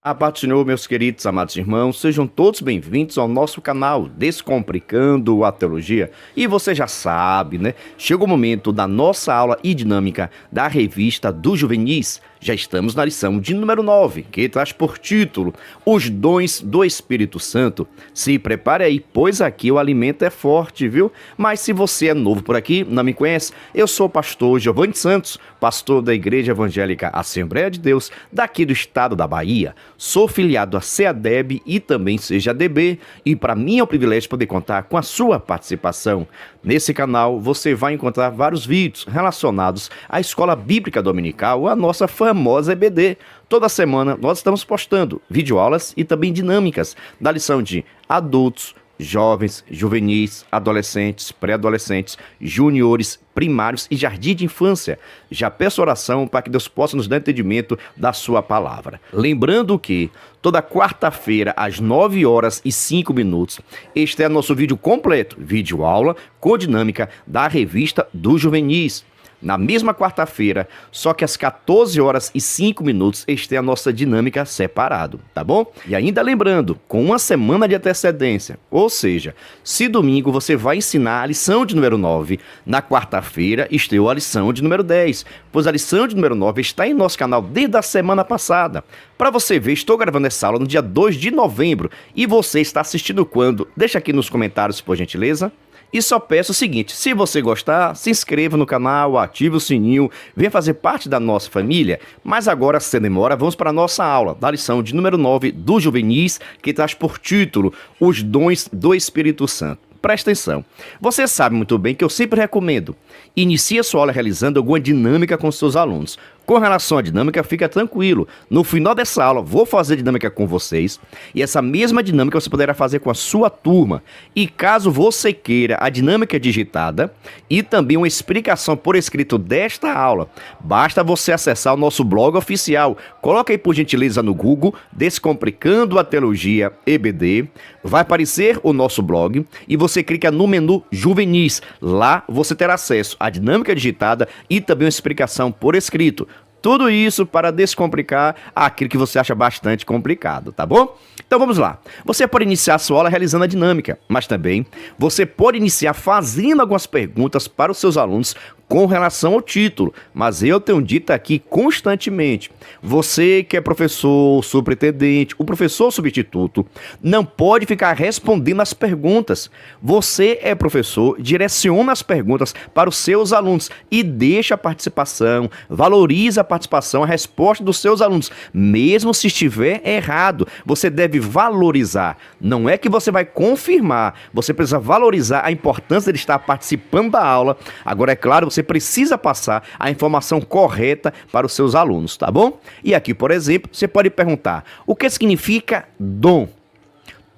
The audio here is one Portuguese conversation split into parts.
A paz do Senhor, meus queridos, amados irmãos, sejam todos bem-vindos ao nosso canal Descomplicando a Teologia. E você já sabe, né? Chegou o momento da nossa aula e dinâmica da revista dos Juvenis. Já estamos na lição de número 9, que traz por título Os Dons do Espírito Santo. Se prepare aí, pois aqui o alimento é forte, viu? Mas se você é novo por aqui, não me conhece, eu sou o pastor Giovanni Santos, pastor da Igreja Evangélica Assembleia de Deus, daqui do estado da Bahia. Sou filiado a CEADEB e também CEADB, e para mim é um privilégio poder contar com a sua participação. Nesse canal você vai encontrar vários vídeos relacionados à Escola Bíblica Dominical, a nossa famosa EBD. Toda semana nós estamos postando videoaulas e também dinâmicas da lição de adultos, jovens, juvenis, adolescentes, pré-adolescentes, juniores, primários e jardim de infância. Já peço oração para que Deus possa nos dar entendimento da sua palavra. Lembrando que toda quarta-feira, às 9h05, este é nosso vídeo completo, vídeo aula com dinâmica da revista dos Juvenis. Na mesma quarta-feira, só que às 14h05, este é a nossa dinâmica separado, tá bom? E ainda lembrando, com uma semana de antecedência, ou seja, se domingo você vai ensinar a lição de número 9, na quarta-feira estreou a lição de número 10, pois a lição de número 9 está em nosso canal desde a semana passada. Para você ver, estou gravando essa aula no dia 2 de novembro, e você está assistindo quando? Deixa aqui nos comentários, por gentileza. E só peço o seguinte, se você gostar, se inscreva no canal, ative o sininho, venha fazer parte da nossa família. Mas agora, sem demora, vamos para a nossa aula da lição de número 9 do Juvenis, que traz por título Os Dons do Espírito Santo. Presta atenção. Você sabe muito bem que eu sempre recomendo. Inicie a sua aula realizando alguma dinâmica com seus alunos. Com relação à dinâmica, fica tranquilo. No final dessa aula, vou fazer dinâmica com vocês. E essa mesma dinâmica você poderá fazer com a sua turma. E caso você queira a dinâmica digitada e também uma explicação por escrito desta aula, basta você acessar o nosso blog oficial. Coloca aí, por gentileza, no Google, Descomplicando a Teologia EBD. Vai aparecer o nosso blog e você clica no menu Juvenis. Lá você terá acesso à dinâmica digitada e também uma explicação por escrito. Tudo isso para descomplicar aquilo que você acha bastante complicado, tá bom? Então vamos lá. Você pode iniciar a sua aula realizando a dinâmica, mas também você pode iniciar fazendo algumas perguntas para os seus alunos com relação ao título, mas eu tenho dito aqui constantemente, você que é professor, superintendente, o professor substituto, não pode ficar respondendo as perguntas. Você é professor, direciona as perguntas para os seus alunos e deixa a participação, valoriza a participação, a resposta dos seus alunos, mesmo se estiver errado, você deve valorizar, não é que você vai confirmar, você precisa valorizar a importância de estar participando da aula. Agora, é claro, você precisa passar a informação correta para os seus alunos, tá bom? E aqui, por exemplo, você pode perguntar, o que significa dom?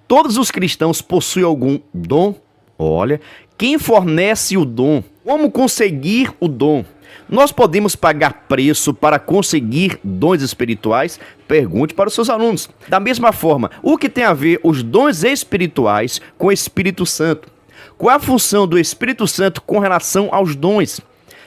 Todos os cristãos possuem algum dom? Olha, quem fornece o dom? Como conseguir o dom? Nós podemos pagar preço para conseguir dons espirituais? Pergunte para os seus alunos. Da mesma forma, o que tem a ver os dons espirituais com o Espírito Santo? Qual é a função do Espírito Santo com relação aos dons?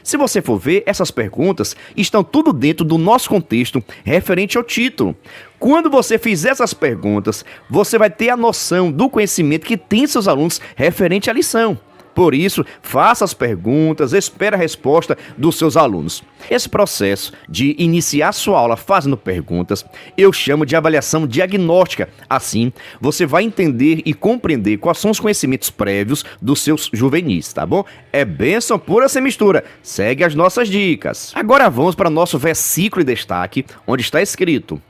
Se você for ver, essas perguntas estão tudo dentro do nosso contexto referente ao título. Quando você fizer essas perguntas, você vai ter a noção do conhecimento que tem seus alunos referente à lição. Por isso, faça as perguntas, espere a resposta dos seus alunos. Esse processo de iniciar sua aula fazendo perguntas, eu chamo de avaliação diagnóstica. Assim, você vai entender e compreender quais são os conhecimentos prévios dos seus juvenis, tá bom? É bênção pura sem mistura. Segue as nossas dicas. Agora vamos para o nosso versículo de destaque, onde está escrito: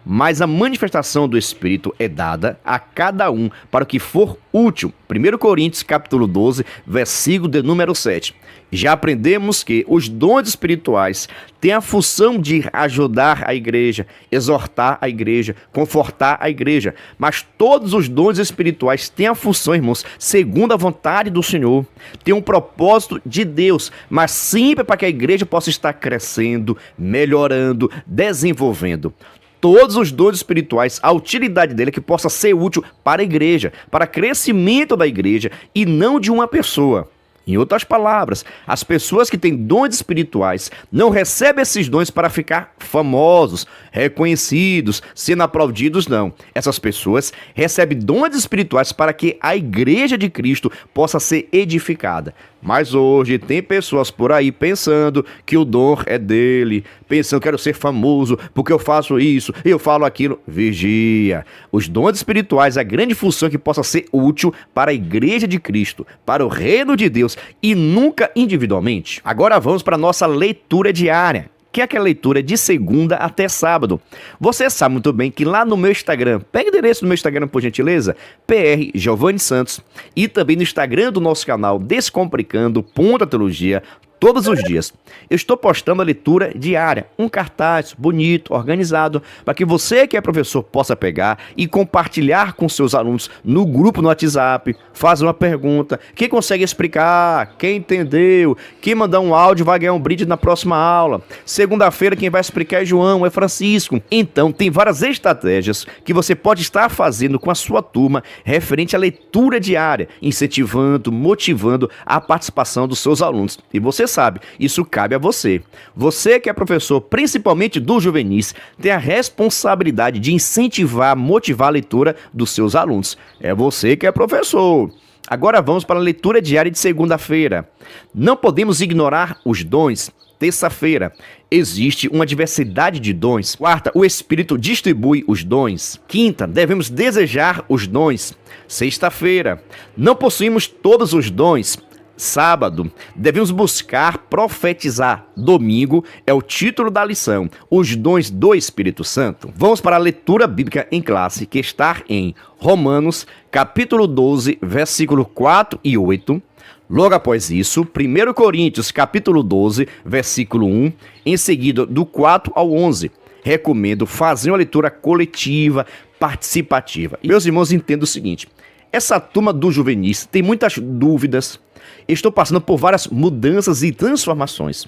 mas a manifestação do Espírito é dada a cada um para o que for útil. 1 Coríntios capítulo 12, versículo de número 7. Já aprendemos que os dons espirituais têm a função de ajudar a igreja, exortar a igreja, confortar a igreja. Mas todos os dons espirituais têm a função, irmãos, segundo a vontade do Senhor. Tem um propósito de Deus, mas sempre para que a igreja possa estar crescendo, melhorando, desenvolvendo. Todos os dons espirituais, a utilidade dele é que possa ser útil para a igreja, para crescimento da igreja e não de uma pessoa. Em outras palavras, as pessoas que têm dons espirituais não recebem esses dons para ficar famosos, reconhecidos, sendo aplaudidos, não. Essas pessoas recebem dons espirituais para que a igreja de Cristo possa ser edificada. Mas hoje tem pessoas por aí pensando que o dom é dele, pensando que quero ser famoso porque eu faço isso, eu falo aquilo. Vigia. Os dons espirituais, a grande função é que possa ser útil para a igreja de Cristo, para o reino de Deus e nunca individualmente. Agora vamos para a nossa leitura diária, que é aquela leitura de segunda até sábado. Você sabe muito bem que lá no meu Instagram, pega o endereço do meu Instagram por gentileza, PR Giovanni Santos, e também no Instagram do nosso canal Descomplicando Teologia, todos os dias eu estou postando a leitura diária, um cartaz bonito, organizado, para que você que é professor possa pegar e compartilhar com seus alunos no grupo no WhatsApp, fazer uma pergunta, quem consegue explicar, quem entendeu, quem mandar um áudio vai ganhar um brinde na próxima aula. Segunda-feira quem vai explicar é João, é Francisco. Então tem várias estratégias que você pode estar fazendo com a sua turma referente à leitura diária, incentivando, motivando a participação dos seus alunos. E você sabe, isso cabe a você. Você que é professor, principalmente do juvenis, tem a responsabilidade de incentivar, motivar a leitura dos seus alunos. É você que é professor. Agora vamos para a leitura diária de segunda-feira. Não podemos ignorar os dons. Terça-feira, existe uma diversidade de dons. Quarta, o Espírito distribui os dons. Quinta, devemos desejar os dons. Sexta-feira, não possuímos todos os dons. Sábado, devemos buscar profetizar. Domingo é o título da lição, os dons do Espírito Santo. Vamos para a leitura bíblica em classe, que está em Romanos, capítulo 12, versículo 4 e 8. Logo após isso, 1 Coríntios, capítulo 12, versículo 1, em seguida do 4 ao 11. Recomendo fazer uma leitura coletiva, participativa. E, meus irmãos, entendam o seguinte, essa turma do juvenis tem muitas dúvidas, estou passando por várias mudanças e transformações.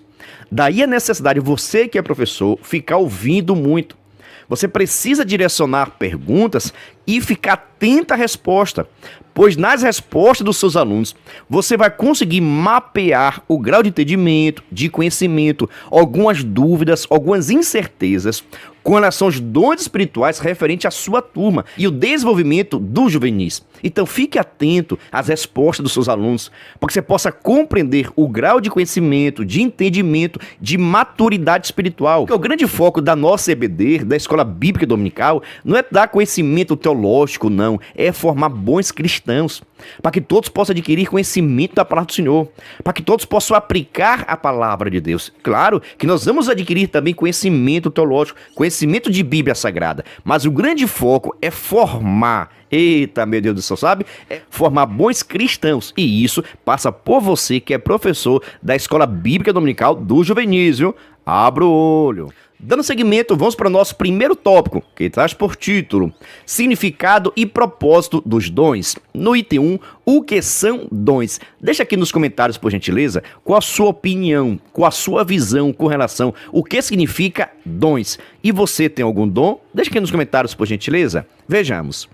Daí a necessidade, você que é professor, ficar ouvindo muito. Você precisa direcionar perguntas e ficar atento à resposta, pois nas respostas dos seus alunos, você vai conseguir mapear o grau de entendimento, de conhecimento, algumas dúvidas, algumas incertezas com relação aos dons espirituais referente à sua turma e o desenvolvimento dos juvenis. Então fique atento às respostas dos seus alunos, para que você possa compreender o grau de conhecimento, de entendimento, de maturidade espiritual. Porque o grande foco da nossa EBD, da Escola Bíblica Dominical, não é dar conhecimento teológico, não, é formar bons cristãos, para que todos possam adquirir conhecimento da palavra do Senhor, para que todos possam aplicar a palavra de Deus. Claro que nós vamos adquirir também conhecimento teológico, conhecimento de Bíblia Sagrada, mas o grande foco é formar, eita, meu Deus do céu, sabe? É formar bons cristãos, e isso passa por você que é professor da Escola Bíblica Dominical do Juvenis, viu? Abra o olho. Dando seguimento, vamos para o nosso primeiro tópico, que traz por título Significado e propósito dos dons. No item 1, o que são dons? Deixa aqui nos comentários, por gentileza, qual a sua opinião, qual a sua visão com relação ao que significa dons. E você tem algum dom? Deixa aqui nos comentários, por gentileza. Vejamos.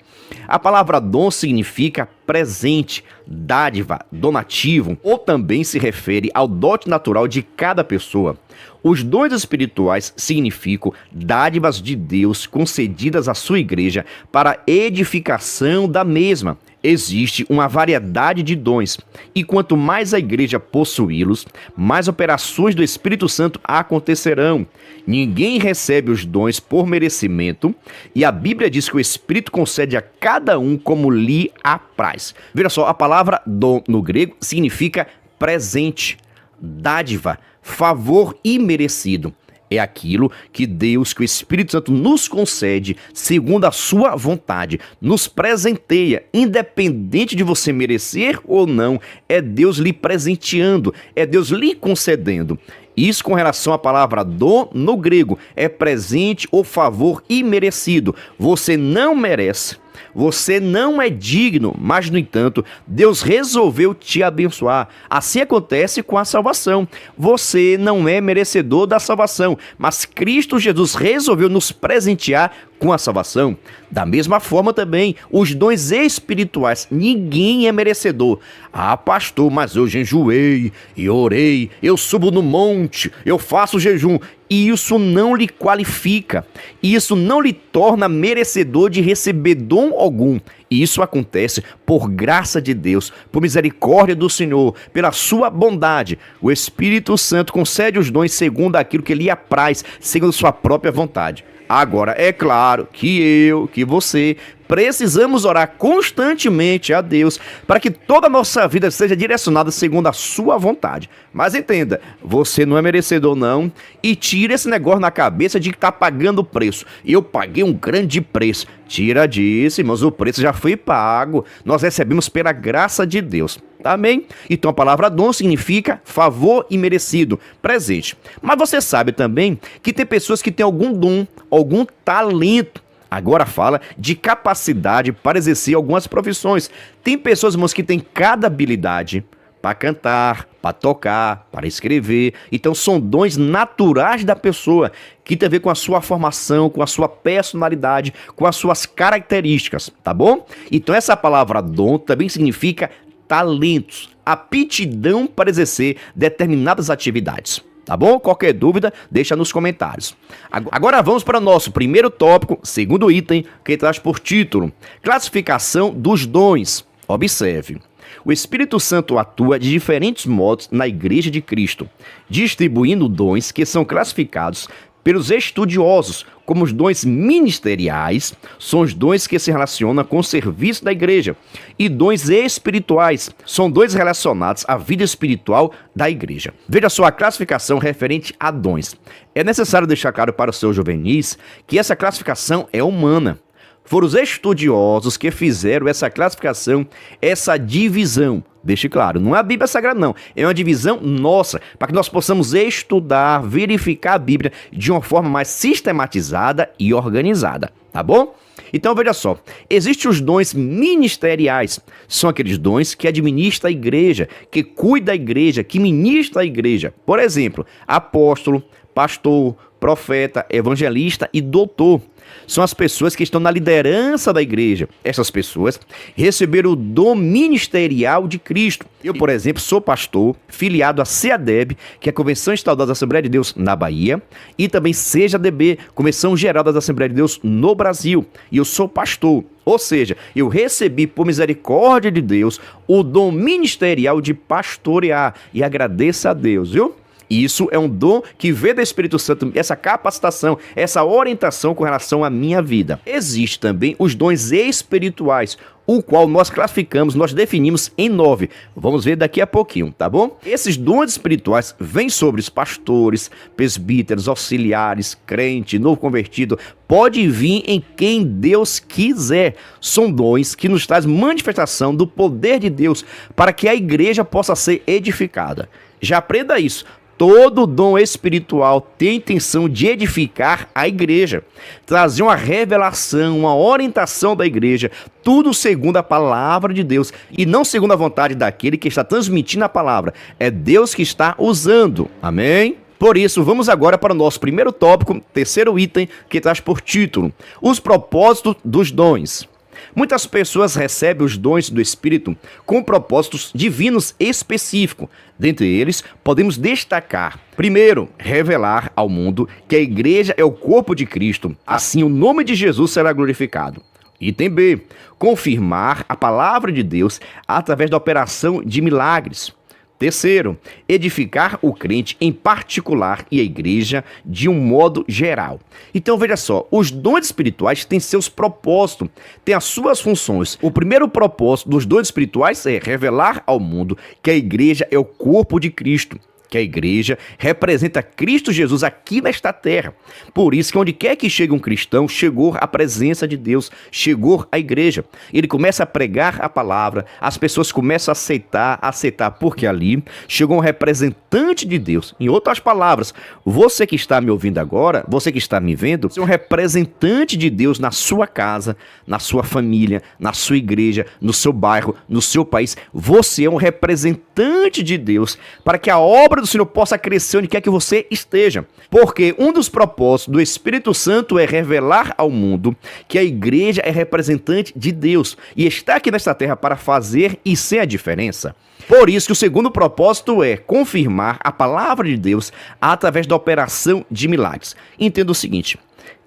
A palavra dom significa presente, dádiva, donativo, ou também se refere ao dote natural de cada pessoa. Os dons espirituais significam dádivas de Deus concedidas à sua igreja para edificação da mesma. Existe uma variedade de dons, e quanto mais a igreja possuí-los, mais operações do Espírito Santo acontecerão. Ninguém recebe os dons por merecimento, e a Bíblia diz que o Espírito concede a cada um como lhe apraz. Veja só, a palavra dom no grego significa presente, dádiva, favor imerecido. É aquilo que Deus, que o Espírito Santo nos concede segundo a sua vontade, nos presenteia, independente de você merecer ou não, é Deus lhe presenteando, é Deus lhe concedendo. Isso com relação à palavra dom no grego, é presente ou favor imerecido. Você não merece, Você não é digno, mas, no entanto, Deus resolveu te abençoar. Assim acontece com a salvação. Você não é merecedor da salvação, mas Cristo Jesus resolveu nos presentear com a salvação. Da mesma forma também, os dons espirituais, ninguém é merecedor. Ah, pastor, mas eu jejuei e orei, eu subo no monte, eu faço jejum. E isso não lhe qualifica, isso não lhe torna merecedor de receber dom algum. E isso acontece por graça de Deus, por misericórdia do Senhor, pela sua bondade. O Espírito Santo concede os dons segundo aquilo que lhe apraz, segundo sua própria vontade. Agora, é claro que você precisamos orar constantemente a Deus para que toda a nossa vida seja direcionada segundo a sua vontade. Mas entenda, você não é merecedor não, e tira esse negócio na cabeça de que está pagando o preço. Eu paguei um grande preço. Tira disso, irmãos, o preço já foi pago. Nós recebemos pela graça de Deus. Amém? Então a palavra dom significa favor imerecido, presente. Mas você sabe também que tem pessoas que têm algum dom, algum talento. Agora fala de capacidade para exercer algumas profissões. Tem pessoas, irmãos, que têm cada habilidade para cantar, para tocar, para escrever. Então são dons naturais da pessoa, que tem a ver com a sua formação, com a sua personalidade, com as suas características, tá bom? Então essa palavra dom também significa talentos, aptidão para exercer determinadas atividades. Tá bom? Qualquer dúvida, deixa nos comentários. Agora vamos para o nosso primeiro tópico, segundo item, que traz por título: classificação dos dons. Observe. O Espírito Santo atua de diferentes modos na Igreja de Cristo, distribuindo dons que são classificados pelos estudiosos como os dons ministeriais. São os dons que se relacionam com o serviço da igreja, e dons espirituais são dons relacionados à vida espiritual da igreja. Veja só a classificação referente a dons. É necessário deixar claro para os seus juvenis que essa classificação é humana. Foram os estudiosos que fizeram essa classificação, essa divisão. Deixe claro, não é a Bíblia Sagrada não, é uma divisão nossa, para que nós possamos estudar, verificar a Bíblia de uma forma mais sistematizada e organizada, tá bom? Então veja só, existem os dons ministeriais, são aqueles dons que administra a igreja, que cuida da igreja, que ministra a igreja. Por exemplo, apóstolo, pastor, profeta, evangelista e doutor. São as pessoas que estão na liderança da igreja. Essas pessoas receberam o dom ministerial de Cristo. Eu, por exemplo, sou pastor, filiado à CEADEB, que é a Convenção Estadual da Assembleia de Deus na Bahia, e também CEJADB, Convenção Geral da Assembleia de Deus no Brasil. E eu sou pastor. Ou seja, eu recebi por misericórdia de Deus o dom ministerial de pastorear. E agradeço a Deus, viu? Isso é um dom que vem do Espírito Santo, essa capacitação, essa orientação com relação à minha vida. Existem também os dons espirituais, o qual nós classificamos, nós definimos em 9. Vamos ver daqui a pouquinho, tá bom? Esses dons espirituais vêm sobre os pastores, presbíteros, auxiliares, crente, novo convertido. Pode vir em quem Deus quiser. São dons que nos traz manifestação do poder de Deus para que a igreja possa ser edificada. Já aprenda isso. Todo dom espiritual tem a intenção de edificar a igreja, trazer uma revelação, uma orientação da igreja, tudo segundo a palavra de Deus e não segundo a vontade daquele que está transmitindo a palavra. É Deus que está usando. Amém? Por isso, vamos agora para o nosso primeiro tópico, terceiro item, que traz por título: os propósitos dos dons. Muitas pessoas recebem os dons do Espírito com propósitos divinos específicos. Dentre eles, podemos destacar: primeiro, revelar ao mundo que a igreja é o corpo de Cristo. Assim, o nome de Jesus será glorificado. Item B, confirmar a palavra de Deus através da operação de milagres. Terceiro, edificar o crente em particular e a igreja de um modo geral. Então veja só, os dons espirituais têm seus propósitos, têm as suas funções. O primeiro propósito dos dons espirituais é revelar ao mundo que a igreja é o corpo de Cristo. que a igreja representa Cristo Jesus aqui nesta terra. Por isso que onde quer que chegue um cristão, chegou a presença de Deus, chegou a igreja. Ele começa a pregar a palavra, as pessoas começam a aceitar, porque ali chegou um representante de Deus. Em outras palavras, você que está me ouvindo agora, você que está me vendo, você é um representante de Deus na sua casa, na sua família, na sua igreja, no seu bairro, no seu país. Você é um representante de Deus para que a obra do Senhor possa crescer onde quer que você esteja. Porque um dos propósitos do Espírito Santo é revelar ao mundo que a igreja é representante de Deus e está aqui nesta terra para fazer e ser a diferença. Por isso que o segundo propósito é confirmar a palavra de Deus através da operação de milagres. Entenda o seguinte: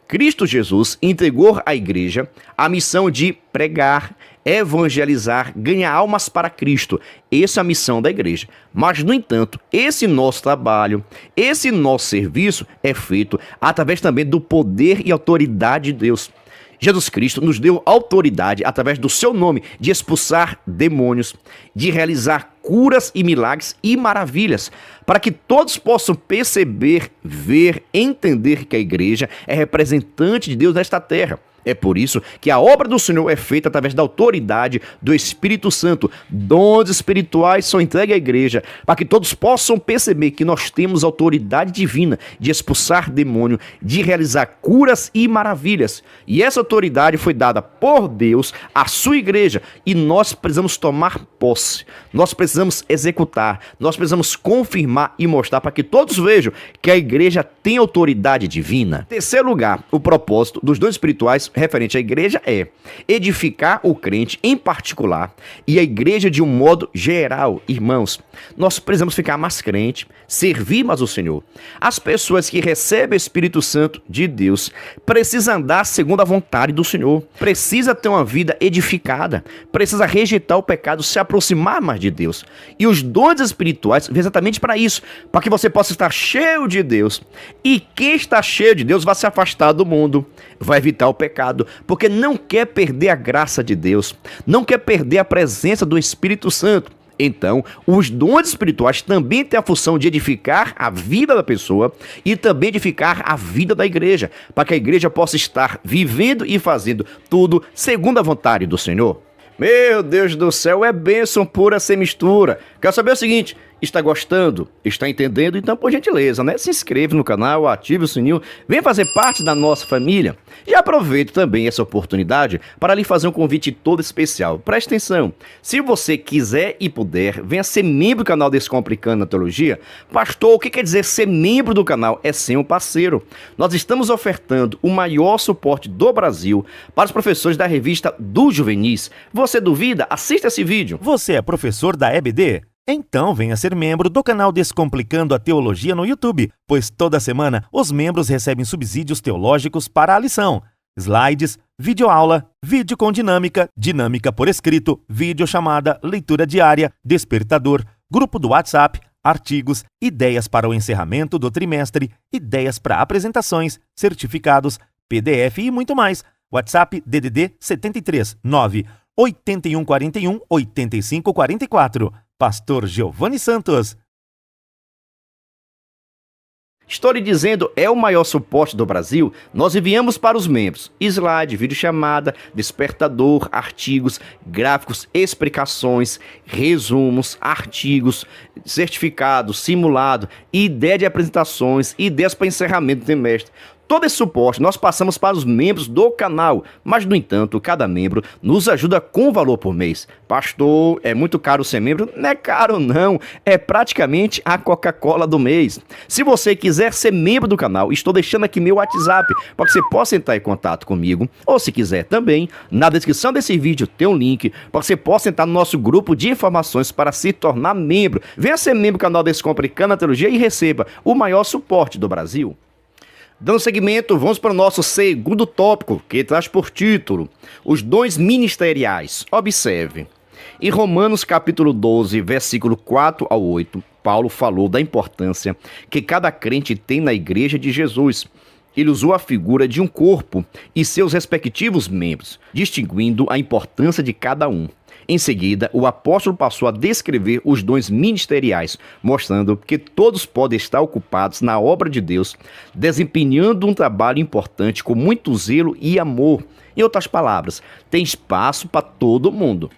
Cristo Jesus entregou à igreja a missão de pregar, evangelizar, ganhar almas para Cristo. Essa é a missão da igreja. Mas, no entanto, esse nosso trabalho, esse nosso serviço é feito através também do poder e autoridade de Deus. Jesus Cristo nos deu autoridade, através do seu nome, de expulsar demônios, de realizar curas e milagres e maravilhas, para que todos possam perceber, ver, entender que a igreja é representante de Deus nesta terra. É por isso que a obra do Senhor é feita através da autoridade do Espírito Santo. Dons espirituais são entregues à igreja para que todos possam perceber que nós temos autoridade divina de expulsar demônio, de realizar curas e maravilhas. E essa autoridade foi dada por Deus à sua igreja e nós precisamos tomar posse. Nós precisamos executar, nós precisamos confirmar e mostrar para que todos vejam que a igreja tem autoridade divina. Em terceiro lugar, o propósito dos dons espirituais referente à igreja é edificar o crente em particular e a igreja de um modo geral. Irmãos, nós precisamos ficar mais crente, servir mais o Senhor. As pessoas que recebem o Espírito Santo de Deus precisam andar segundo a vontade do Senhor, precisa ter uma vida edificada, precisa rejeitar o pecado, se aproximar mais de Deus. E os dons espirituais vêm exatamente para isso, para que você possa estar cheio de Deus. E quem está cheio de Deus vai se afastar do mundo, vai evitar o pecado, porque não quer perder a graça de Deus, não quer perder a presença do Espírito Santo. Então, os dons espirituais também têm a função de edificar a vida da pessoa e também edificar a vida da igreja, para que a igreja possa estar vivendo e fazendo tudo segundo a vontade do Senhor. Meu Deus do céu, é bênção pura sem mistura. Quero saber o seguinte: está gostando? Está entendendo? Então, por gentileza, né? Se inscreva no canal, ative o sininho, venha fazer parte da nossa família. E aproveite também essa oportunidade para lhe fazer um convite todo especial. Preste atenção, se você quiser e puder, venha ser membro do canal Descomplicando a Teologia. Pastor, o que quer dizer ser membro do canal? É ser um parceiro. Nós estamos ofertando o maior suporte do Brasil para os professores da revista do Juvenis. Você duvida? Assista esse vídeo. Você é professor da EBD? Então venha ser membro do canal Descomplicando a Teologia no YouTube, pois toda semana os membros recebem subsídios teológicos para a lição, slides, videoaula, vídeo com dinâmica, dinâmica por escrito, videochamada, leitura diária, despertador, grupo do WhatsApp, artigos, ideias para o encerramento do trimestre, ideias para apresentações, certificados, PDF e muito mais. WhatsApp DDD 73 9 8141 8544. Pastor Giovanni Santos. Estou lhe dizendo, é o maior suporte do Brasil. Nós enviamos para os membros slide, videochamada, despertador, artigos, gráficos, explicações, resumos, artigos, certificados, simulado, ideia de apresentações, ideias para encerramento do trimestre. Todo esse suporte nós passamos para os membros do canal, mas, no entanto, cada membro nos ajuda com valor por mês. Pastor, é muito caro ser membro? Não é caro não, é praticamente a Coca-Cola do mês. Se você quiser ser membro do canal, estou deixando aqui meu WhatsApp para que você possa entrar em contato comigo, ou se quiser também, na descrição desse vídeo tem um link para que você possa entrar no nosso grupo de informações para se tornar membro. Venha ser membro do canal Descomplicando a Teologia e receba o maior suporte do Brasil. Dando seguimento, vamos para o nosso segundo tópico, que traz por título os dons ministeriais. Observe, em Romanos capítulo 12, versículo 4 ao 8, Paulo falou da importância que cada crente tem na igreja de Jesus. ele usou a figura de um corpo e seus respectivos membros, distinguindo a importância de cada um. Em seguida, o apóstolo passou a descrever os dons ministeriais, mostrando que todos podem estar ocupados na obra de Deus, desempenhando um trabalho importante com muito zelo e amor. Em outras palavras, tem espaço para todo mundo.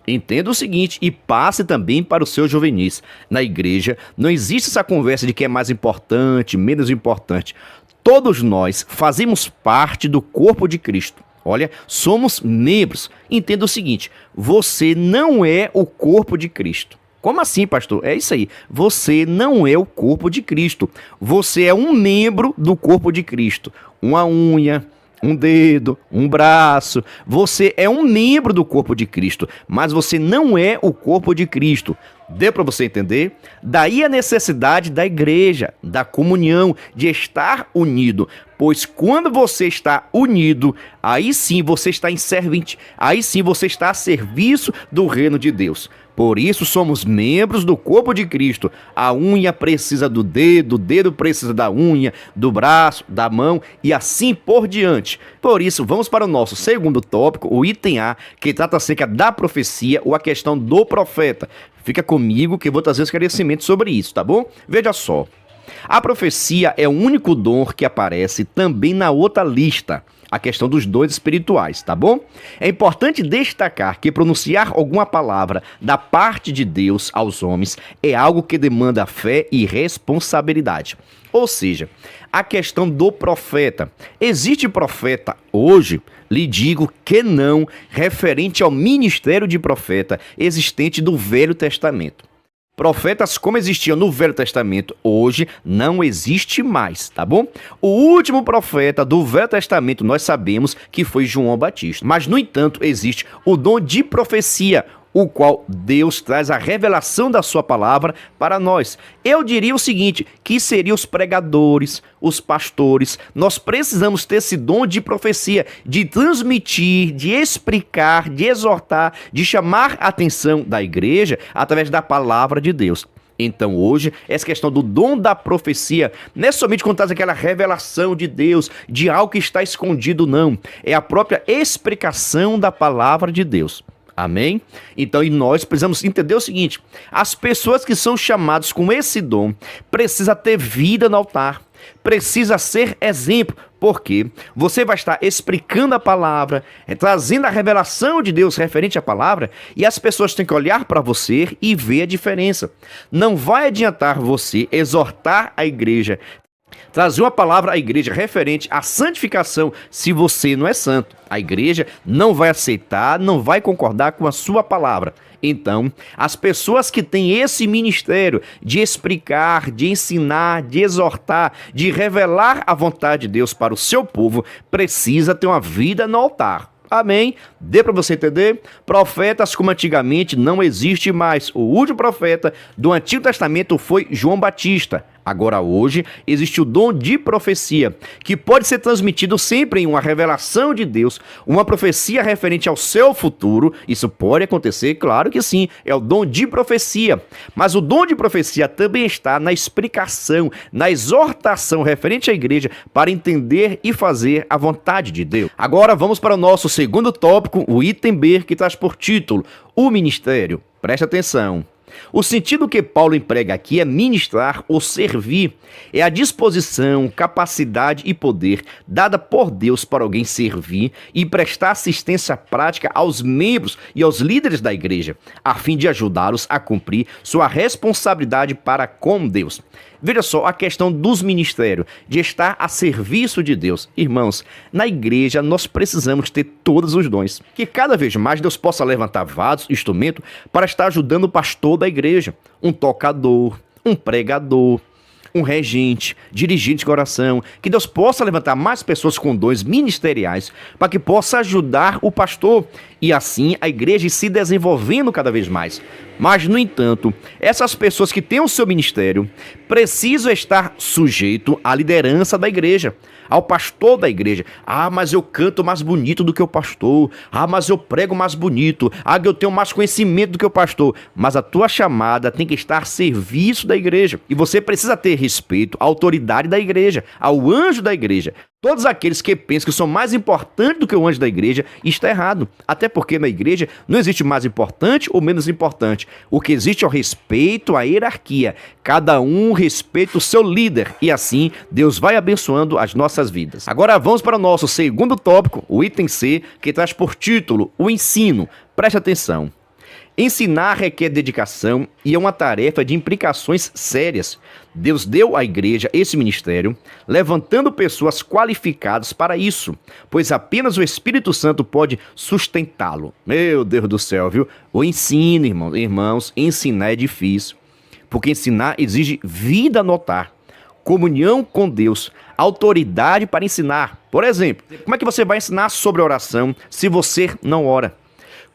Entenda o seguinte e passe também para os seus juvenis. Na igreja, não existe essa conversa de quem é mais importante, menos importante. Todos nós fazemos parte do corpo de Cristo. Olha, somos membros. Entenda o seguinte, você não é o corpo de Cristo. Como assim, pastor? É isso aí. Você não é o corpo de Cristo. Você é um membro do corpo de Cristo. Uma unha, um dedo, um braço. Você é um membro do corpo de Cristo, mas você não é o corpo de Cristo. Deu para você entender? Daí a necessidade da igreja, da comunhão, de estar unido. Pois quando você está unido, aí sim você está em servente, aí sim você está a serviço do reino de Deus. Por isso somos membros do corpo de Cristo. A unha precisa do dedo, o dedo precisa da unha, do braço, da mão e assim por diante. Por isso, vamos para o nosso segundo tópico, o item A, que trata acerca da profecia ou a questão do profeta. Fica comigo que eu vou trazer esclarecimento sobre isso, tá bom? Veja só. A profecia é o único dom que aparece também na outra lista, a questão dos dons espirituais, tá bom? É importante destacar que pronunciar alguma palavra da parte de Deus aos homens é algo que demanda fé e responsabilidade. Ou seja, a questão do profeta. Existe profeta hoje? Lhe digo que não, referente ao ministério de profeta existente do Velho Testamento. Profetas como existiam no Velho Testamento, hoje não existe mais, tá bom? O último profeta do Velho Testamento nós sabemos que foi João Batista. Mas, no entanto, existe o dom de profecia, o qual Deus traz a revelação da sua palavra para nós. Eu diria o seguinte, que seriam os pregadores, os pastores. Nós precisamos ter esse dom de profecia, de transmitir, de explicar, de exortar, de chamar a atenção da igreja através da palavra de Deus. Então hoje, essa questão do dom da profecia não é somente quando traz aquela revelação de Deus, de algo que está escondido, não. É a própria explicação da palavra de Deus. Amém? Então, e nós precisamos entender o seguinte, as pessoas que são chamadas com esse dom precisam ter vida no altar, precisa ser exemplo, porque você vai estar explicando a palavra, trazendo a revelação de Deus referente à palavra, e as pessoas têm que olhar para você e ver a diferença. Não vai adiantar você exortar a igreja, trazer uma palavra à igreja referente à santificação se você não é santo. A igreja não vai aceitar, não vai concordar com a sua palavra. Então, as pessoas que têm esse ministério de explicar, de ensinar, de exortar, de revelar a vontade de Deus para o seu povo, precisa ter uma vida no altar. Amém? Dê para você entender? Profetas como antigamente não existe mais. O último profeta do Antigo Testamento foi João Batista. Agora hoje existe o dom de profecia, que pode ser transmitido sempre em uma revelação de Deus, uma profecia referente ao seu futuro. Isso pode acontecer, claro que sim, é o dom de profecia. Mas o dom de profecia também está na explicação, na exortação referente à igreja para entender e fazer a vontade de Deus. Agora vamos para o nosso segundo tópico, o item B, que traz por título, o ministério. Preste atenção. O sentido que Paulo emprega aqui é ministrar ou servir. É a disposição, capacidade e poder dada por Deus para alguém servir e prestar assistência prática aos membros e aos líderes da igreja, a fim de ajudá-los a cumprir sua responsabilidade para com Deus. Veja só a questão dos ministérios, de estar a serviço de Deus. Irmãos, na igreja nós precisamos ter todos os dons. Que cada vez mais Deus possa levantar vários instrumentos para estar ajudando o pastor da igreja. Um tocador, um pregador, um regente, dirigente de oração. Que Deus possa levantar mais pessoas com dons ministeriais para que possa ajudar o pastor. E assim a igreja se desenvolvendo cada vez mais. Mas, no entanto, essas pessoas que têm o seu ministério precisam estar sujeitos à liderança da igreja, ao pastor da igreja. Ah, mas eu canto mais bonito do que o pastor. Ah, mas eu prego mais bonito. Ah, eu tenho mais conhecimento do que o pastor. Mas a tua chamada tem que estar a serviço da igreja. E você precisa ter respeito à autoridade da igreja, ao anjo da igreja. Todos aqueles que pensam que são mais importantes do que o anjo da igreja, está errado. Até porque na igreja não existe mais importante ou menos importante. O que existe é o respeito à hierarquia. Cada um respeita o seu líder e assim Deus vai abençoando as nossas vidas. Agora vamos para o nosso segundo tópico, o item C, que traz por título o ensino. Preste atenção. Ensinar requer dedicação e é uma tarefa de implicações sérias. Deus deu à igreja esse ministério, levantando pessoas qualificadas para isso, pois apenas o Espírito Santo pode sustentá-lo. Meu Deus do céu, viu? O ensino, irmãos, ensinar é difícil, porque ensinar exige vida a notar, comunhão com Deus, autoridade para ensinar. Por exemplo, como é que você vai ensinar sobre oração se você não ora?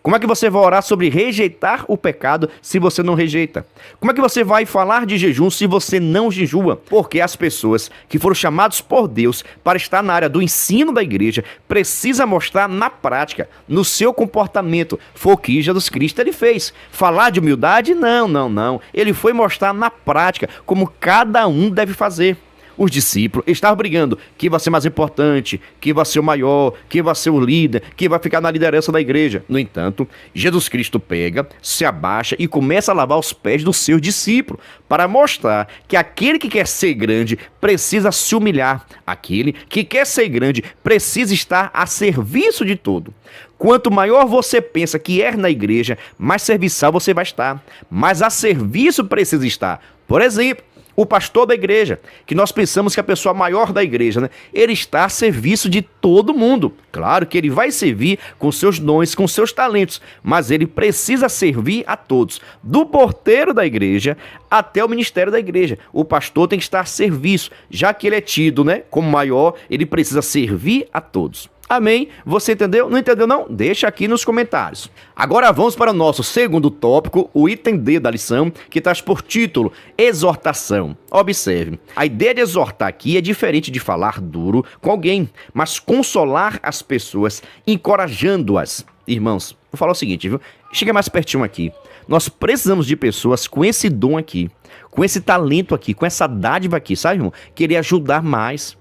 Como é que você vai orar sobre rejeitar o pecado se você não rejeita? Como é que você vai falar de jejum se você não jejua? Porque as pessoas que foram chamadas por Deus para estar na área do ensino da igreja precisam mostrar na prática, no seu comportamento. Foi o que Jesus Cristo ele fez. Falar de humildade? Não. Ele foi mostrar na prática como cada um deve fazer. Os discípulos estavam brigando, quem vai ser mais importante, quem vai ser o maior, quem vai ser o líder, quem vai ficar na liderança da igreja. No entanto, Jesus Cristo pega, se abaixa e começa a lavar os pés dos seus discípulos, para mostrar que aquele que quer ser grande precisa se humilhar. Aquele que quer ser grande precisa estar a serviço de todo. Quanto maior você pensa que é na igreja, mais serviçal você vai estar, mais a serviço precisa estar. Por exemplo, o pastor da igreja, que nós pensamos que é a pessoa maior da igreja, né? Ele está a serviço de todo mundo. Claro que ele vai servir com seus dons, com seus talentos, mas ele precisa servir a todos, do porteiro da igreja até o ministério da igreja. O pastor tem que estar a serviço, já que ele é tido, né, como maior, ele precisa servir a todos. Amém? Você entendeu? Não entendeu não? Deixa aqui nos comentários. Agora vamos para o nosso segundo tópico, o item D da lição, que traz por título exortação. Observe, a ideia de exortar aqui é diferente de falar duro com alguém, mas consolar as pessoas, encorajando-as. Irmãos, vou falar o seguinte, viu? Chega mais pertinho aqui. Nós precisamos de pessoas com esse dom aqui, com esse talento aqui, com essa dádiva aqui, sabe, irmão? Querer ajudar mais.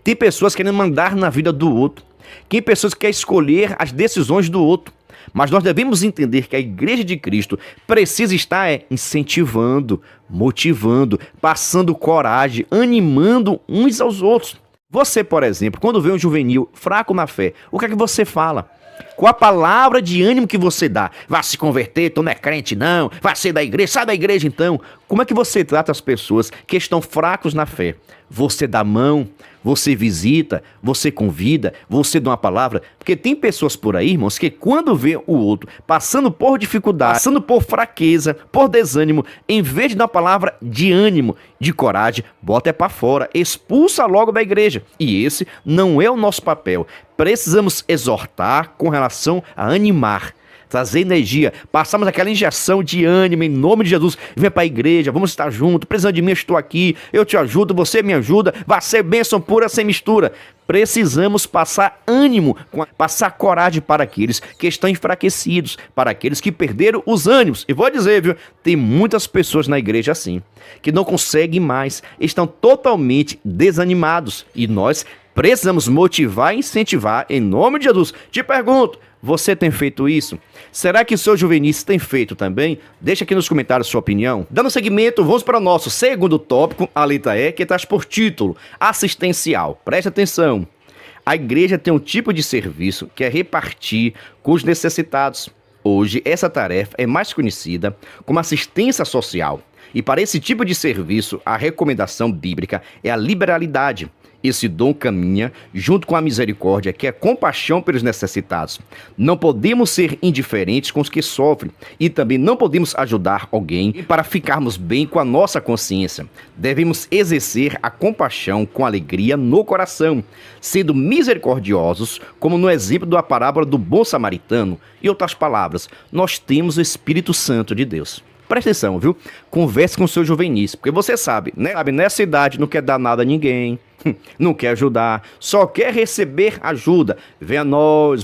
Tem pessoas querendo mandar na vida do outro. Tem pessoas que querem escolher as decisões do outro. Mas nós devemos entender que a igreja de Cristo precisa estar incentivando, motivando, passando coragem, animando uns aos outros. Você, por exemplo, quando vê um juvenil fraco na fé, o que é que você fala? Qual a palavra de ânimo que você dá? Vai se converter, tu não é crente não, vai ser da igreja, sai da igreja então. Como é que você trata as pessoas que estão fracos na fé? Você dá mão, você visita, você convida, você dá uma palavra. Porque tem pessoas por aí, irmãos, que quando vê o outro passando por dificuldade, passando por fraqueza, por desânimo, em vez de dar uma palavra de ânimo, de coragem, bota é pra fora, expulsa logo da igreja. E esse não é o nosso papel. Precisamos exortar com relação a animar, trazer energia, passamos aquela injeção de ânimo em nome de Jesus. Vem para a igreja, vamos estar juntos, precisando de mim, estou aqui, eu te ajudo, você me ajuda, vai ser bênção pura sem mistura. Precisamos passar ânimo, passar coragem para aqueles que estão enfraquecidos, para aqueles que perderam os ânimos. E vou dizer, viu, tem muitas pessoas na igreja assim, que não conseguem mais, estão totalmente desanimados. E nós precisamos motivar e incentivar em nome de Jesus. Te pergunto, você tem feito isso? Será que os seus juvenis têm feito também? Deixa aqui nos comentários sua opinião. Dando seguimento, vamos para o nosso segundo tópico, a letra E, que traz por título assistencial. Preste atenção. A igreja tem um tipo de serviço que é repartir com os necessitados. Hoje, essa tarefa é mais conhecida como assistência social. E para esse tipo de serviço, a recomendação bíblica é a liberalidade. Esse dom caminha junto com a misericórdia, que é compaixão pelos necessitados. Não podemos ser indiferentes com os que sofrem e também não podemos ajudar alguém para ficarmos bem com a nossa consciência. Devemos exercer a compaixão com alegria no coração, sendo misericordiosos, como no exemplo da parábola do bom samaritano. Em outras palavras, nós temos o Espírito Santo de Deus. Presta atenção, viu? Converse com seus juvenis, porque você sabe, né? Nessa idade não quer dar nada a ninguém, não quer ajudar, só quer receber ajuda. Venha nós,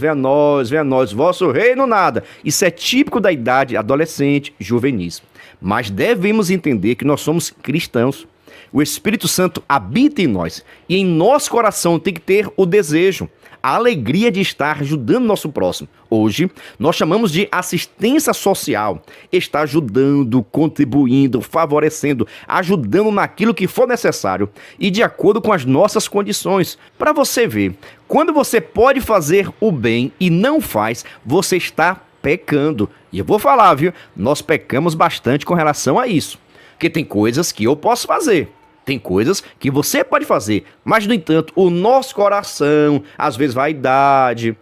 vosso reino nada. Isso é típico da idade adolescente, juvenis. Mas devemos entender que nós somos cristãos. O Espírito Santo habita em nós e em nosso coração tem que ter o desejo, a alegria de estar ajudando nosso próximo. Hoje, nós chamamos de assistência social. Está ajudando, contribuindo, favorecendo, ajudando naquilo que for necessário e de acordo com as nossas condições. Para você ver, quando você pode fazer o bem e não faz, você está pecando. E eu vou falar, viu? Nós pecamos bastante com relação a isso. Porque tem coisas que eu posso fazer. Tem coisas que você pode fazer, mas, no entanto, o nosso coração, às vezes, vaidade,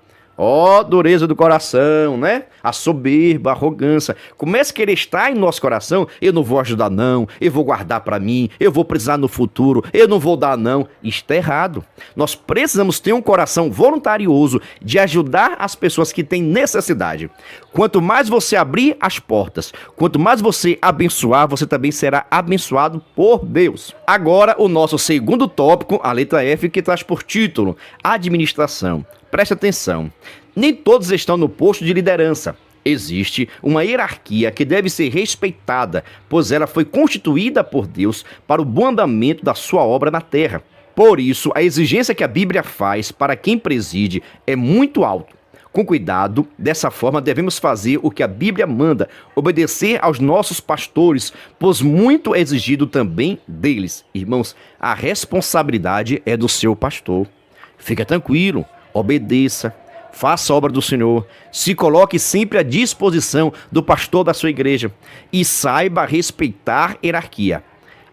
dureza do coração, né? A soberba, a arrogância. Começa a querer estar em nosso coração, eu não vou ajudar não, eu vou guardar para mim, eu vou precisar no futuro, eu não vou dar não. Isto é errado. Nós precisamos ter um coração voluntarioso de ajudar as pessoas que têm necessidade. Quanto mais você abrir as portas, quanto mais você abençoar, você também será abençoado por Deus. Agora, o nosso segundo tópico, a letra F, que traz por título Administração. Preste atenção, nem todos estão no posto de liderança. Existe uma hierarquia que deve ser respeitada, pois ela foi constituída por Deus para o bom andamento da sua obra na terra. Por isso, a exigência que a Bíblia faz para quem preside é muito alta. Com cuidado, dessa forma devemos fazer o que a Bíblia manda, obedecer aos nossos pastores, pois muito é exigido também deles. Irmãos, a responsabilidade é do seu pastor. Fica tranquilo. Obedeça, faça a obra do Senhor, se coloque sempre à disposição do pastor da sua igreja e saiba respeitar hierarquia.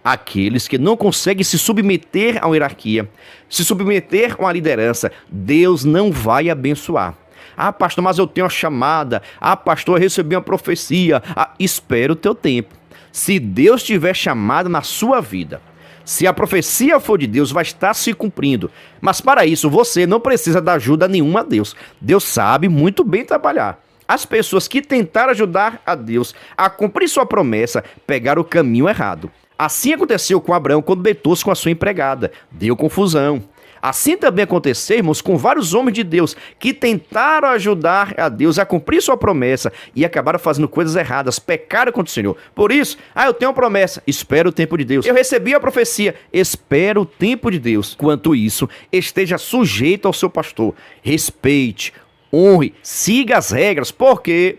Aqueles que não conseguem se submeter a uma hierarquia, se submeter a uma liderança, Deus não vai abençoar. Ah, pastor, mas eu tenho uma chamada. Ah, pastor, eu recebi uma profecia. Espera o teu tempo. Se Deus tiver chamada na sua vida, se a profecia for de Deus, vai estar se cumprindo. Mas para isso, você não precisa dar ajuda nenhuma a Deus. Deus sabe muito bem trabalhar. As pessoas que tentaram ajudar a Deus a cumprir sua promessa, pegaram o caminho errado. Assim aconteceu com Abraão quando deitou-se com a sua empregada. Deu confusão. Assim também aconteceu, irmãos, com vários homens de Deus que tentaram ajudar a Deus a cumprir sua promessa e acabaram fazendo coisas erradas, pecaram contra o Senhor. Por isso, eu tenho uma promessa, espera o tempo de Deus. Eu recebi a profecia, espera o tempo de Deus. Quanto isso, esteja sujeito ao seu pastor, respeite, honre, siga as regras, porque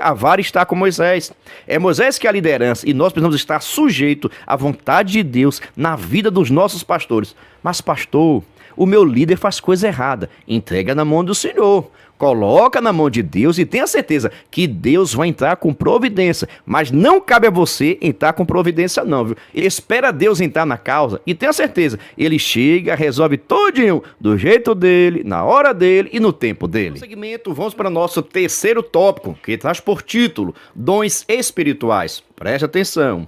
a vara está com Moisés. É Moisés que é a liderança e nós precisamos estar sujeitos à vontade de Deus na vida dos nossos pastores. Mas, pastor, o meu líder faz coisa errada. Entrega na mão do Senhor. Coloca na mão de Deus e tenha certeza que Deus vai entrar com providência. Mas não cabe a você entrar com providência não, viu? Espera Deus entrar na causa e tenha certeza. Ele chega, resolve todinho do jeito dele, na hora dele e no tempo dele. No segmento, vamos para o nosso terceiro tópico, que traz por título Dons Espirituais. Preste atenção.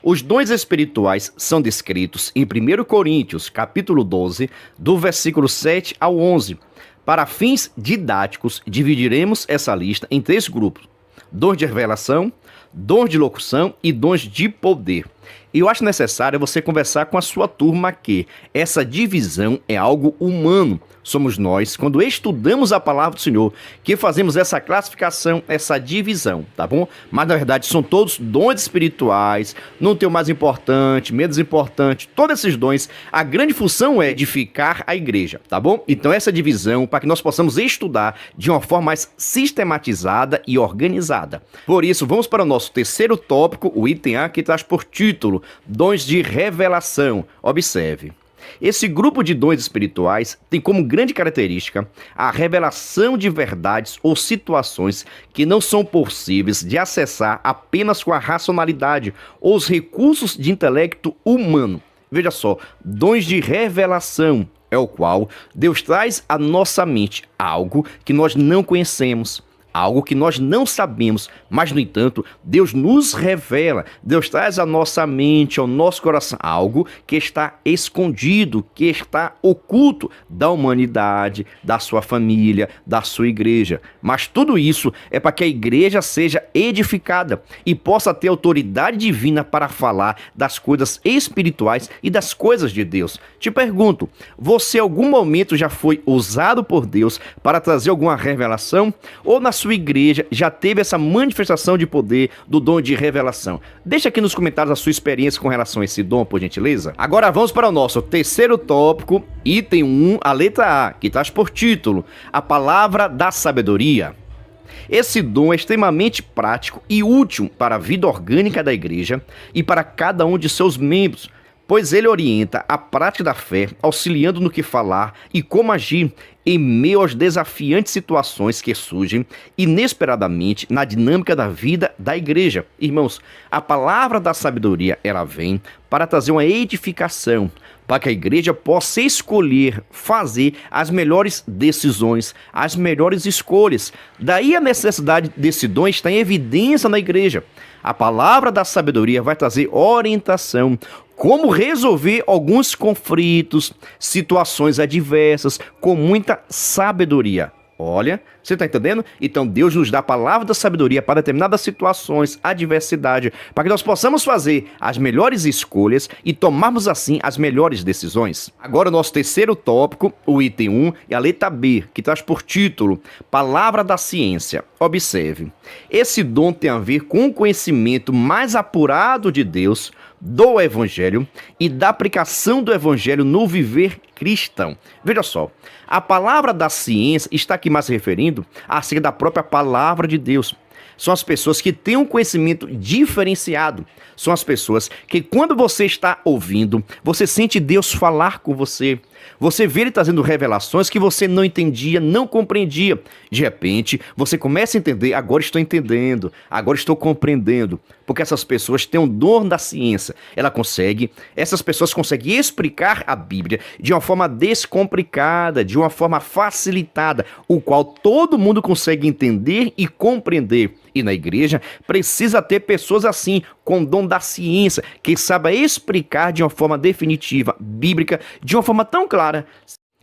Os dons espirituais são descritos em 1 Coríntios, capítulo 12, do versículo 7 ao 11. Para fins didáticos, dividiremos essa lista em 3 grupos: dons de revelação, dons de locução e dons de poder. E eu acho necessário você conversar com a sua turma que essa divisão é algo humano. Somos nós, quando estudamos a palavra do Senhor, que fazemos essa classificação, essa divisão, tá bom? Mas, na verdade, são todos dons espirituais, não tem o mais importante, menos importante, todos esses dons. A grande função é edificar a igreja, tá bom? Então, essa divisão, para que nós possamos estudar de uma forma mais sistematizada e organizada. Por isso, vamos para o nosso terceiro tópico, o item A, que traz por título Dons de Revelação. Observe. Esse grupo de dons espirituais tem como grande característica a revelação de verdades ou situações que não são possíveis de acessar apenas com a racionalidade ou os recursos de intelecto humano. Veja só, dons de revelação é o qual Deus traz à nossa mente algo que nós não conhecemos, algo que nós não sabemos, mas, no entanto, Deus nos revela, Deus traz à nossa mente, ao nosso coração, algo que está escondido, que está oculto da humanidade, da sua família, da sua igreja. Mas tudo isso é para que a igreja seja edificada e possa ter autoridade divina para falar das coisas espirituais e das coisas de Deus. Te pergunto, você em algum momento já foi usado por Deus para trazer alguma revelação? Ou na sua sua igreja já teve essa manifestação de poder do dom de revelação? Deixa aqui nos comentários a sua experiência com relação a esse dom, por gentileza. Agora vamos para o nosso terceiro tópico, item 1, a letra A, que traz por título a palavra da sabedoria. Esse dom é extremamente prático e útil para a vida orgânica da igreja e para cada um de seus membros, pois ele orienta a prática da fé, auxiliando no que falar e como agir em meio às desafiantes situações que surgem inesperadamente na dinâmica da vida da igreja. Irmãos, a palavra da sabedoria, ela vem para trazer uma edificação, para que a igreja possa escolher fazer as melhores decisões, as melhores escolhas. Daí a necessidade desse dom está em evidência na igreja. A palavra da sabedoria vai trazer orientação, como resolver alguns conflitos, situações adversas, com muita sabedoria. Olha, você está entendendo? Então Deus nos dá a palavra da sabedoria para determinadas situações, adversidade, para que nós possamos fazer as melhores escolhas e tomarmos assim as melhores decisões. Agora o nosso terceiro tópico, o item 1, é a letra B, que traz por título Palavra da Ciência. Observe, esse dom tem a ver com o conhecimento mais apurado de Deus, do Evangelho e da aplicação do Evangelho no viver cristão. Veja só, a palavra da ciência está aqui mais se referindo acerca da própria palavra de Deus. São as pessoas que têm um conhecimento diferenciado. São as pessoas que, quando você está ouvindo, você sente Deus falar com você. Você vê Ele trazendo revelações que você não entendia, não compreendia. De repente, você começa a entender, agora estou entendendo, agora estou compreendendo. Porque essas pessoas têm um dom da ciência. Essas pessoas conseguem explicar a Bíblia de uma forma descomplicada, de uma forma facilitada, o qual todo mundo consegue entender e compreender. E na igreja precisa ter pessoas assim, com o dom da ciência, que saibam explicar de uma forma definitiva, bíblica, de uma forma tão clara,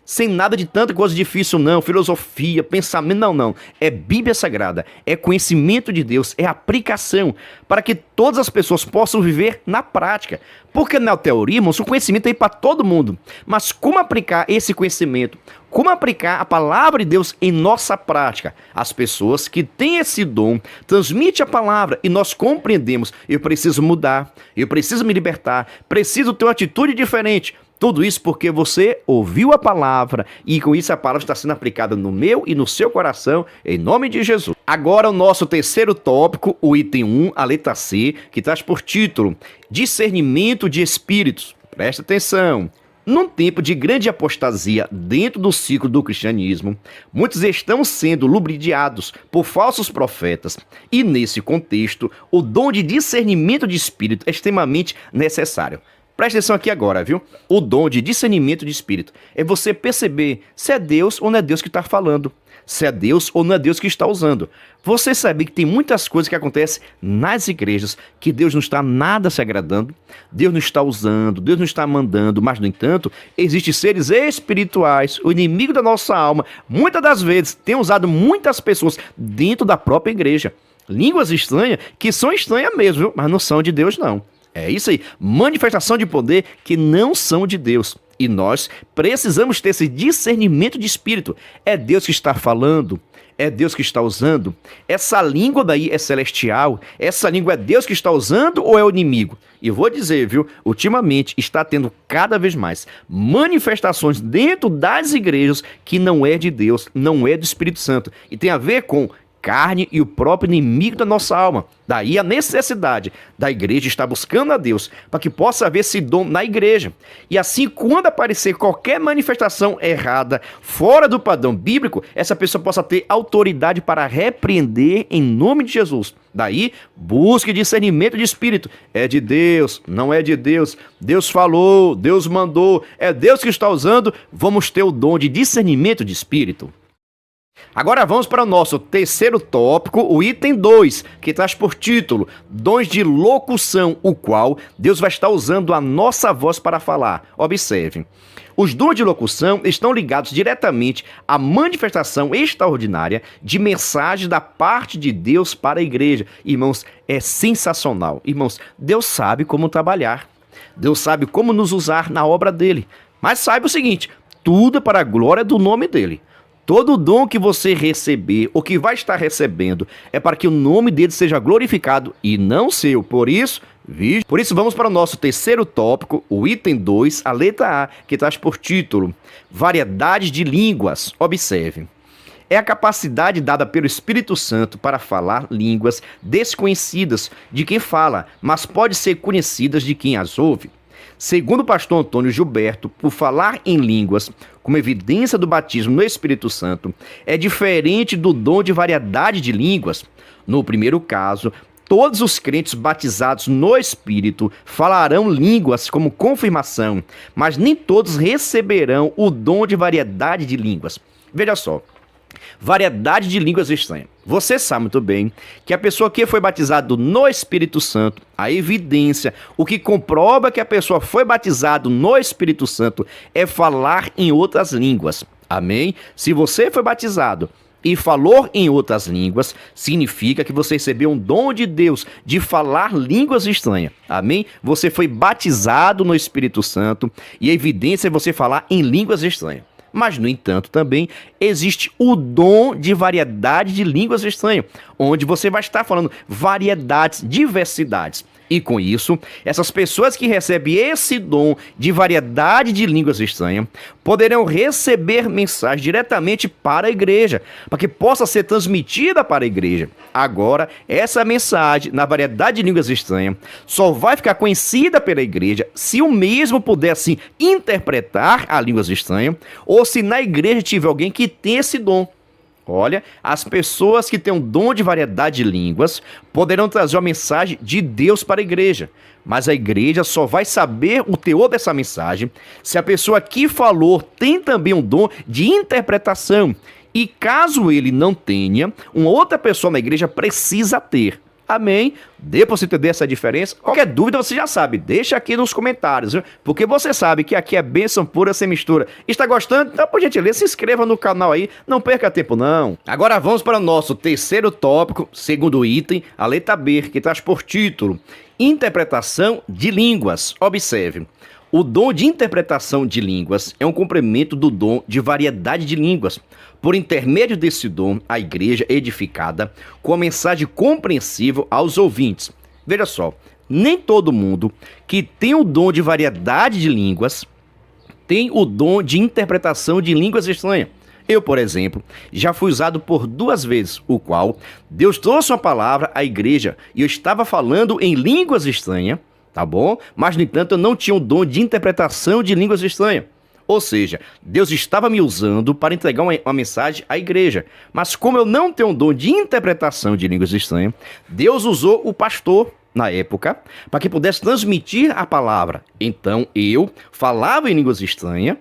sem nada de tanta coisa difícil não, filosofia, pensamento, não. É Bíblia Sagrada, é conhecimento de Deus, é aplicação, para que todas as pessoas possam viver na prática. Porque na teoria, irmãos, o conhecimento é aí para todo mundo. Mas como aplicar esse conhecimento? Como aplicar a palavra de Deus em nossa prática? As pessoas que têm esse dom transmitem a palavra e nós compreendemos. Eu preciso mudar, eu preciso me libertar, preciso ter uma atitude diferente. Tudo isso porque você ouviu a palavra e com isso a palavra está sendo aplicada no meu e no seu coração, em nome de Jesus. Agora o nosso terceiro tópico, o item 1, a letra C, que traz por título Discernimento de Espíritos. Presta atenção. Num tempo de grande apostasia dentro do ciclo do cristianismo, muitos estão sendo ludibriados por falsos profetas e, nesse contexto, o dom de discernimento de espírito é extremamente necessário. Preste atenção aqui agora, viu? O dom de discernimento de espírito é você perceber se é Deus ou não é Deus que está falando, se é Deus ou não é Deus que está usando. Você sabe que tem muitas coisas que acontecem nas igrejas que Deus não está nada se agradando, Deus não está usando, Deus não está mandando, mas, no entanto, existem seres espirituais, o inimigo da nossa alma, muitas das vezes tem usado muitas pessoas dentro da própria igreja. Línguas estranhas que são estranhas mesmo, viu? Mas não são de Deus, não. É isso aí, manifestação de poder que não são de Deus. E nós precisamos ter esse discernimento de espírito. É Deus que está falando? É Deus que está usando? Essa língua daí é celestial? Essa língua é Deus que está usando ou é o inimigo? E vou dizer, viu, ultimamente está tendo cada vez mais manifestações dentro das igrejas que não é de Deus, não é do Espírito Santo. E tem a ver com carne e o próprio inimigo da nossa alma. Daí a necessidade da igreja estar buscando a Deus para que possa haver esse dom na igreja. E assim, quando aparecer qualquer manifestação errada, fora do padrão bíblico, essa pessoa possa ter autoridade para repreender em nome de Jesus. Daí, busque discernimento de espírito. É de Deus, não é de Deus. Deus falou, Deus mandou, é Deus que está usando. Vamos ter o dom de discernimento de espírito. Agora vamos para o nosso terceiro tópico, o item 2, que traz por título Dons de Locução, o qual Deus vai estar usando a nossa voz para falar. Observe, os dons de locução estão ligados diretamente à manifestação extraordinária de mensagens da parte de Deus para a igreja. Irmãos, é sensacional. Irmãos, Deus sabe como trabalhar, Deus sabe como nos usar na obra dele. Mas saiba o seguinte, tudo é para a glória do nome dele. Todo dom que você receber, ou que vai estar recebendo, é para que o nome dele seja glorificado e não seu. Por isso, vamos para o nosso terceiro tópico, o item 2, a letra A, que traz por título Variedade de línguas. Observe. É a capacidade dada pelo Espírito Santo para falar línguas desconhecidas de quem fala, mas pode ser conhecidas de quem as ouve. Segundo o pastor Antônio Gilberto, por falar em línguas, como evidência do batismo no Espírito Santo, é diferente do dom de variedade de línguas. No primeiro caso, todos os crentes batizados no Espírito falarão línguas como confirmação, mas nem todos receberão o dom de variedade de línguas. Veja só. Variedade de línguas estranhas. Você sabe muito bem que a pessoa que foi batizada no Espírito Santo, a evidência, o que comprova que a pessoa foi batizada no Espírito Santo é falar em outras línguas. Amém? Se você foi batizado e falou em outras línguas, significa que você recebeu um dom de Deus de falar línguas estranhas. Amém? Você foi batizado no Espírito Santo e a evidência é você falar em línguas estranhas. Mas, no entanto, também existe o dom de variedade de línguas estranhas, onde você vai estar falando variedades, diversidades. E com isso, essas pessoas que recebem esse dom de variedade de línguas estranhas poderão receber mensagem diretamente para a igreja, para que possa ser transmitida para a igreja. Agora, essa mensagem, na variedade de línguas estranhas, só vai ficar conhecida pela igreja se o mesmo puder, assim, interpretar as línguas estranhas, ou se na igreja tiver alguém que tem esse dom. Olha, as pessoas que têm um dom de variedade de línguas poderão trazer uma mensagem de Deus para a igreja, mas a igreja só vai saber o teor dessa mensagem se a pessoa que falou tem também um dom de interpretação. E caso ele não tenha, uma outra pessoa na igreja precisa ter. Amém? Dê para você entender essa diferença? Qualquer dúvida você já sabe, deixa aqui nos comentários, viu? Porque você sabe que aqui é bênção pura sem mistura. Está gostando? Então, por gentileza, se inscreva no canal aí, não perca tempo não. Agora vamos para o nosso terceiro tópico, segundo item, a letra B, que traz por título Interpretação de Línguas. Observe. O dom de interpretação de línguas é um complemento do dom de variedade de línguas. Por intermédio desse dom, a igreja é edificada com a mensagem compreensível aos ouvintes. Veja só, nem todo mundo que tem o dom de variedade de línguas tem o dom de interpretação de línguas estranhas. Eu, por exemplo, já fui usado por 2 vezes, o qual Deus trouxe uma palavra à igreja e eu estava falando em línguas estranhas, tá bom? Mas, no entanto, eu não tinha o dom de interpretação de línguas estranhas. Ou seja, Deus estava me usando para entregar uma mensagem à igreja. Mas como eu não tenho o dom de interpretação de línguas estranhas, Deus usou o pastor, na época, para que pudesse transmitir a palavra. Então, eu falava em línguas estranhas,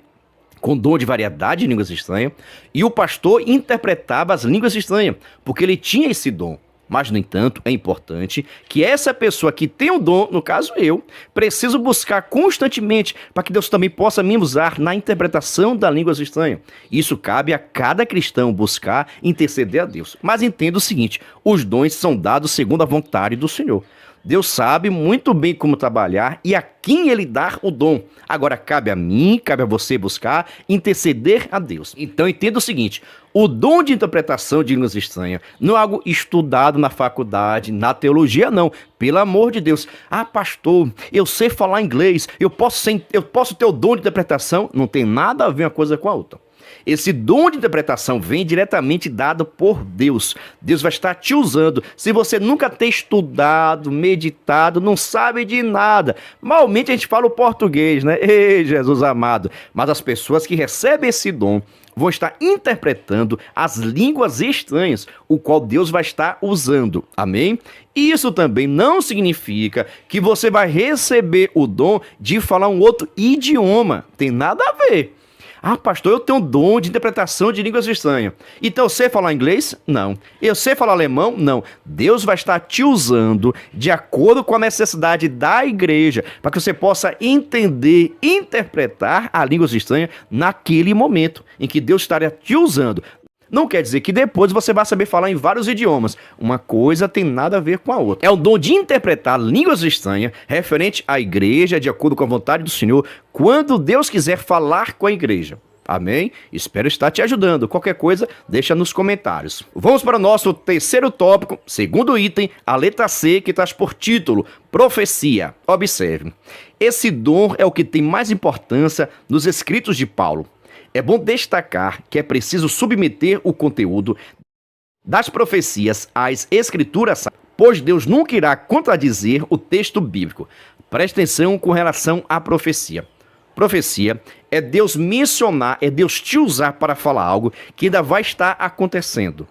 com dom de variedade de línguas estranhas, e o pastor interpretava as línguas estranhas, porque ele tinha esse dom. Mas, no entanto, é importante que essa pessoa que tem o dom, no caso eu, preciso buscar constantemente para que Deus também possa me usar na interpretação das línguas estranhas. Isso cabe a cada cristão buscar interceder a Deus. Mas entenda o seguinte, os dons são dados segundo a vontade do Senhor. Deus sabe muito bem como trabalhar e a quem ele dar o dom. Agora, cabe a mim, cabe a você buscar interceder a Deus. Então, entenda o seguinte, o dom de interpretação de línguas estranhas não é algo estudado na faculdade, na teologia, não. Pelo amor de Deus. Ah, pastor, eu sei falar inglês, eu posso ter o dom de interpretação. Não tem nada a ver uma coisa com a outra. Esse dom de interpretação vem diretamente dado por Deus. Deus vai estar te usando. Se você nunca ter estudado, meditado, não sabe de nada. Malmente a gente fala o português, né? Ei, Jesus amado. Mas as pessoas que recebem esse dom vão estar interpretando as línguas estranhas, o qual Deus vai estar usando. Amém? Isso também não significa que você vai receber o dom de falar um outro idioma. Tem nada a ver. Ah, pastor, eu tenho um dom de interpretação de línguas estranhas. Então, eu sei falar inglês? Não. Eu sei falar alemão? Não. Deus vai estar te usando de acordo com a necessidade da igreja, para que você possa entender, interpretar a língua estranha naquele momento em que Deus estaria te usando. Não quer dizer que depois você vai saber falar em vários idiomas. Uma coisa tem nada a ver com a outra. É o dom de interpretar línguas estranhas referente à igreja, de acordo com a vontade do Senhor, quando Deus quiser falar com a igreja. Amém? Espero estar te ajudando. Qualquer coisa, deixa nos comentários. Vamos para o nosso terceiro tópico, segundo item, a letra C, que traz por título profecia. Observe, esse dom é o que tem mais importância nos escritos de Paulo. É bom destacar que é preciso submeter o conteúdo das profecias às escrituras, pois Deus nunca irá contradizer o texto bíblico. Preste atenção com relação à profecia. Profecia é Deus mencionar, é Deus te usar para falar algo que ainda vai estar acontecendo.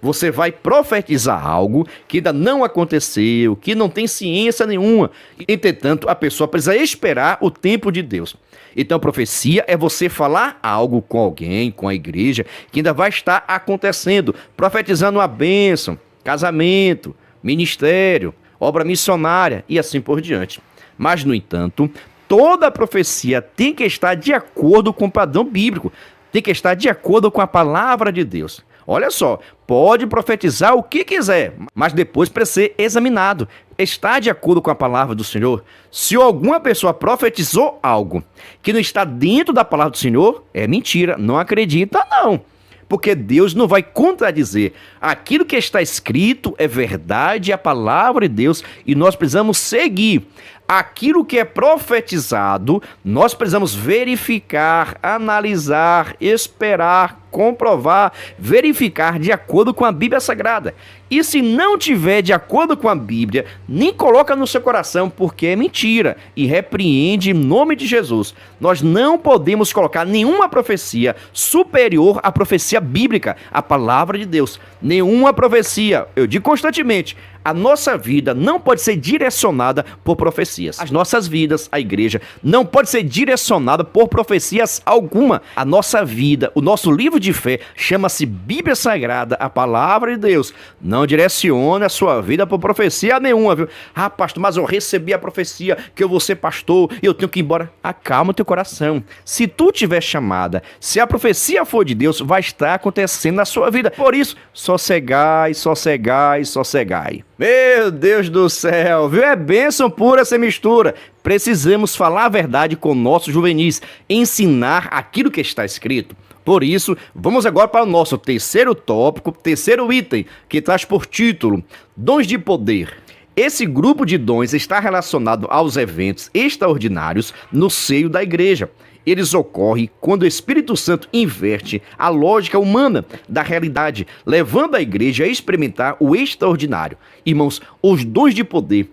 Você vai profetizar algo que ainda não aconteceu, que não tem ciência nenhuma. Entretanto, a pessoa precisa esperar o tempo de Deus. Então, profecia é você falar algo com alguém, com a igreja, que ainda vai estar acontecendo, profetizando uma bênção, casamento, ministério, obra missionária e assim por diante. Mas, no entanto, toda profecia tem que estar de acordo com o padrão bíblico, tem que estar de acordo com a palavra de Deus. Olha só, pode profetizar o que quiser, mas depois precisa ser examinado. Está de acordo com a palavra do Senhor? Se alguma pessoa profetizou algo que não está dentro da palavra do Senhor, é mentira, não acredita não. Porque Deus não vai contradizer. Aquilo que está escrito é verdade, é a palavra de Deus, e nós precisamos seguir. Aquilo que é profetizado, nós precisamos verificar, analisar, esperar, comprovar, verificar de acordo com a Bíblia Sagrada. E se não tiver de acordo com a Bíblia, nem coloca no seu coração, porque é mentira, e repreende em nome de Jesus. Nós não podemos colocar nenhuma profecia superior à profecia bíblica, a palavra de Deus. Nenhuma profecia, eu digo constantemente, a nossa vida não pode ser direcionada por profecias. As nossas vidas, a igreja, não pode ser direcionada por profecias alguma. A nossa vida, o nosso livro de fé, chama-se Bíblia Sagrada, a palavra de Deus. Não direcione a sua vida por profecia nenhuma, viu? Ah, pastor, mas eu recebi a profecia que eu vou ser pastor e eu tenho que ir embora. Acalma o teu coração. Se tu tiver chamada, se a profecia for de Deus, vai estar acontecendo na sua vida. Por isso, sossegai, sossegai, sossegai. Meu Deus do céu, viu? É bênção pura essa mistura. Precisamos falar a verdade com nossos juvenis, ensinar aquilo que está escrito. Por isso, vamos agora para o nosso terceiro tópico, terceiro item, que traz por título Dons de Poder. Esse grupo de dons está relacionado aos eventos extraordinários no seio da igreja. Eles ocorrem quando o Espírito Santo inverte a lógica humana da realidade, levando a igreja a experimentar o extraordinário. Irmãos, os dons de poder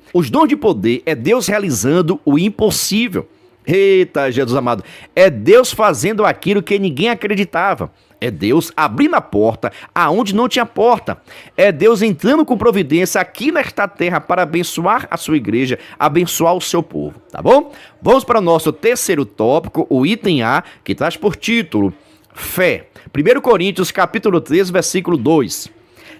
é Deus realizando o impossível. Eita, Jesus amado, é Deus fazendo aquilo que ninguém acreditava. É Deus abrindo a porta aonde não tinha porta. É Deus entrando com providência aqui nesta terra para abençoar a sua igreja, abençoar o seu povo, tá bom? Vamos para o nosso terceiro tópico, o item A, que traz por título Fé. 1 Coríntios capítulo 3, versículo 2.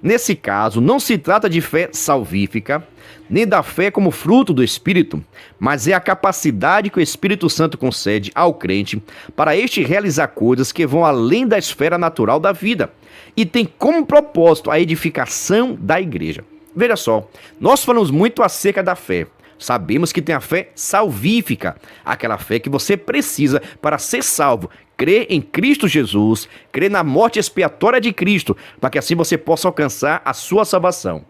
Nesse caso, não se trata de fé salvífica, nem da fé como fruto do Espírito, mas é a capacidade que o Espírito Santo concede ao crente para este realizar coisas que vão além da esfera natural da vida e tem como propósito a edificação da igreja. Veja só, nós falamos muito acerca da fé. Sabemos que tem a fé salvífica, aquela fé que você precisa para ser salvo. Crer em Cristo Jesus, crer na morte expiatória de Cristo, para que assim você possa alcançar a sua salvação.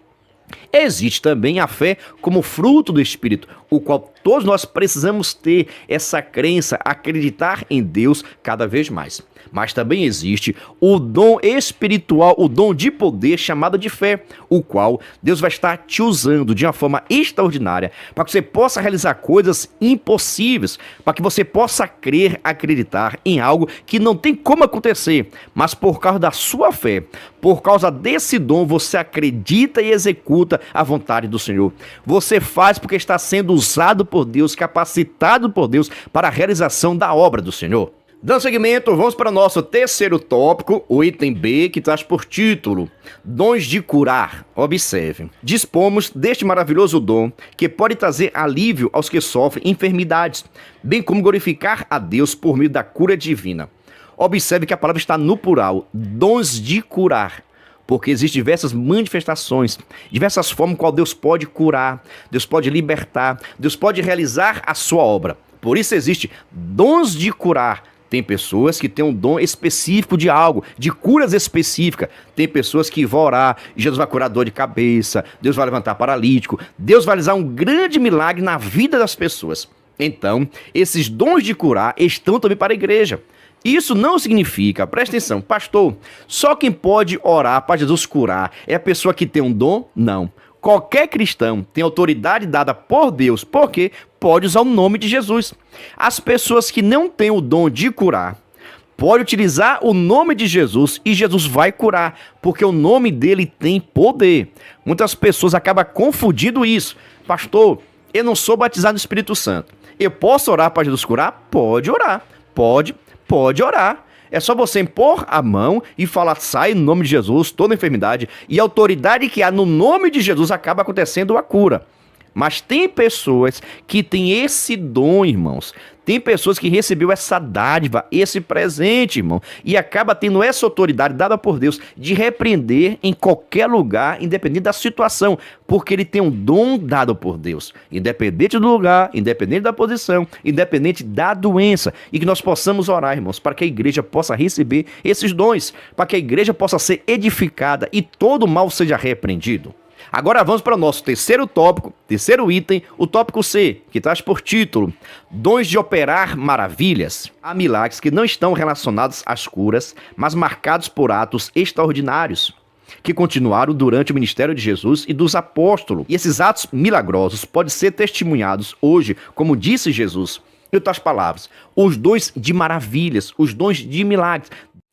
Existe também a fé como fruto do Espírito, o qual todos nós precisamos ter essa crença, acreditar em Deus cada vez mais. Mas também existe o dom espiritual, o dom de poder chamado de fé, o qual Deus vai estar te usando de uma forma extraordinária para que você possa realizar coisas impossíveis, para que você possa crer, acreditar em algo que não tem como acontecer, mas por causa da sua fé, por causa desse dom, você acredita e executa a vontade do Senhor. Você faz porque está sendo usado por Deus, capacitado por Deus para a realização da obra do Senhor. Dando seguimento, vamos para o nosso terceiro tópico, o item B, que traz por título Dons de curar. Observe, dispomos deste maravilhoso dom que pode trazer alívio aos que sofrem enfermidades, bem como glorificar a Deus por meio da cura divina. Observe que a palavra está no plural, dons de curar. Porque existem diversas manifestações, diversas formas com Deus pode curar, Deus pode libertar, Deus pode realizar a sua obra. Por isso existe dons de curar, Tem pessoas que têm um dom específico de algo, de curas específicas. Tem pessoas que vão orar, Jesus vai curar dor de cabeça, Deus vai levantar paralítico, Deus vai realizar um grande milagre na vida das pessoas. Então, esses dons de curar estão também para a igreja. Isso não significa, presta atenção, pastor, só quem pode orar para Jesus curar é a pessoa que tem um dom? Não. Qualquer cristão tem autoridade dada por Deus, porque pode usar o nome de Jesus. As pessoas que não têm o dom de curar, podem utilizar o nome de Jesus e Jesus vai curar, porque o nome dele tem poder. Muitas pessoas acabam confundindo isso. Pastor, eu não sou batizado no Espírito Santo. Eu posso orar para Jesus curar? Pode orar. Pode orar. É só você impor a mão e falar, sai no nome de Jesus, toda enfermidade. E a autoridade que há no nome de Jesus acaba acontecendo a cura. Mas tem pessoas que têm esse dom, irmãos. Tem pessoas que recebeu essa dádiva, esse presente, irmão. E acaba tendo essa autoridade dada por Deus de repreender em qualquer lugar, independente da situação. Porque ele tem um dom dado por Deus. Independente do lugar, independente da posição, independente da doença. E que nós possamos orar, irmãos, para que a igreja possa receber esses dons. Para que a igreja possa ser edificada e todo mal seja repreendido. Agora vamos para o nosso terceiro tópico, terceiro item, o tópico C, que traz por título Dons de operar maravilhas. Há milagres que não estão relacionados às curas, mas marcados por atos extraordinários, que continuaram durante o ministério de Jesus e dos apóstolos. E esses atos milagrosos podem ser testemunhados hoje, como disse Jesus. Em outras palavras, os dons de maravilhas, os dons de milagres.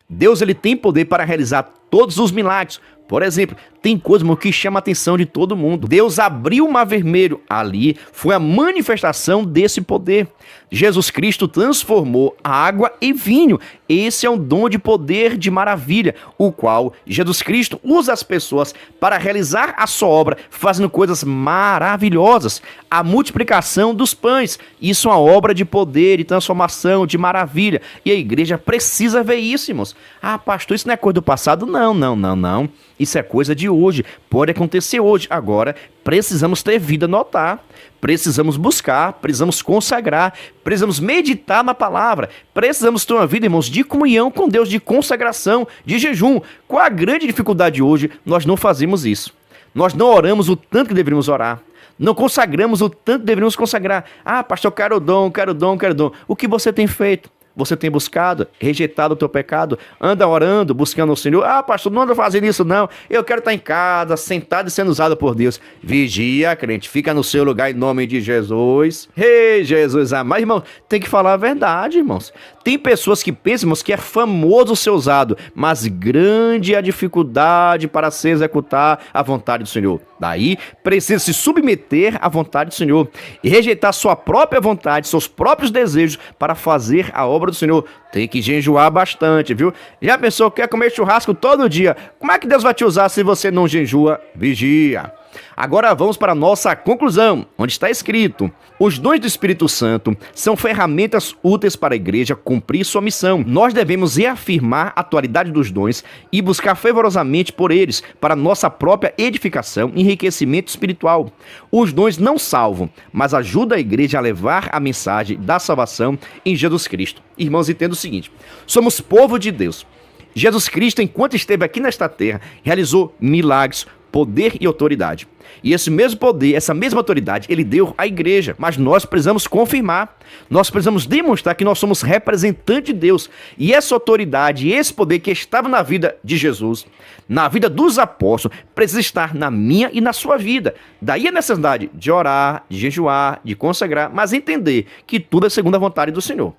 Deus ele tem poder para realizar todos os milagres. Por exemplo, tem coisa, irmão, que chama a atenção de todo mundo. Deus abriu o mar vermelho. Ali foi a manifestação desse poder. Jesus Cristo transformou a água em vinho. Esse é um dom de poder de maravilha, o qual Jesus Cristo usa as pessoas para realizar a sua obra, fazendo coisas maravilhosas. A multiplicação dos pães. Isso é uma obra de poder, de transformação, de maravilha. E a igreja precisa ver isso, irmãos. Ah, pastor, isso não é coisa do passado? Não. Isso é coisa de hoje, pode acontecer hoje. Agora, precisamos ter vida no altar, precisamos buscar, precisamos consagrar, precisamos meditar na palavra, precisamos ter uma vida, irmãos, de comunhão com Deus, de consagração, de jejum. Qual a grande dificuldade hoje? Nós não fazemos isso. Nós não oramos o tanto que deveríamos orar. Não consagramos o tanto que deveríamos consagrar. Ah, pastor, eu quero dom. O que você tem feito? Você tem buscado, rejeitado o teu pecado, anda orando, buscando o Senhor. Ah, pastor, não anda fazendo isso não. Eu quero estar em casa, sentado e sendo usado por Deus. Vigia, crente, fica no seu lugar em nome de Jesus. Ei, Jesus amado. Irmão, tem que falar a verdade, irmãos. Tem pessoas que pensam, irmãos, que é famoso ser usado, mas grande é a dificuldade para se executar a vontade do Senhor. Daí, precisa se submeter à vontade do Senhor e rejeitar sua própria vontade, seus próprios desejos para fazer a obra do Senhor. Tem que jejuar bastante, viu? Já pensou que quer comer churrasco todo dia? Como é que Deus vai te usar se você não jejua? Vigia. Agora vamos para a nossa conclusão, onde está escrito: os dons do Espírito Santo são ferramentas úteis para a igreja cumprir sua missão. Nós devemos reafirmar a atualidade dos dons e buscar fervorosamente por eles para nossa própria edificação e enriquecimento espiritual. Os dons não salvam, mas ajudam a igreja a levar a mensagem da salvação em Jesus Cristo. Irmãos, entenda o seguinte: somos povo de Deus. Jesus Cristo, enquanto esteve aqui nesta terra, realizou milagres, poder e autoridade. E esse mesmo poder, essa mesma autoridade, ele deu à igreja. Mas nós precisamos confirmar, nós precisamos demonstrar que nós somos representantes de Deus. E essa autoridade e esse poder que estava na vida de Jesus, na vida dos apóstolos, precisa estar na minha e na sua vida. Daí a necessidade de orar, de jejuar, de consagrar, mas entender que tudo é segundo a vontade do Senhor.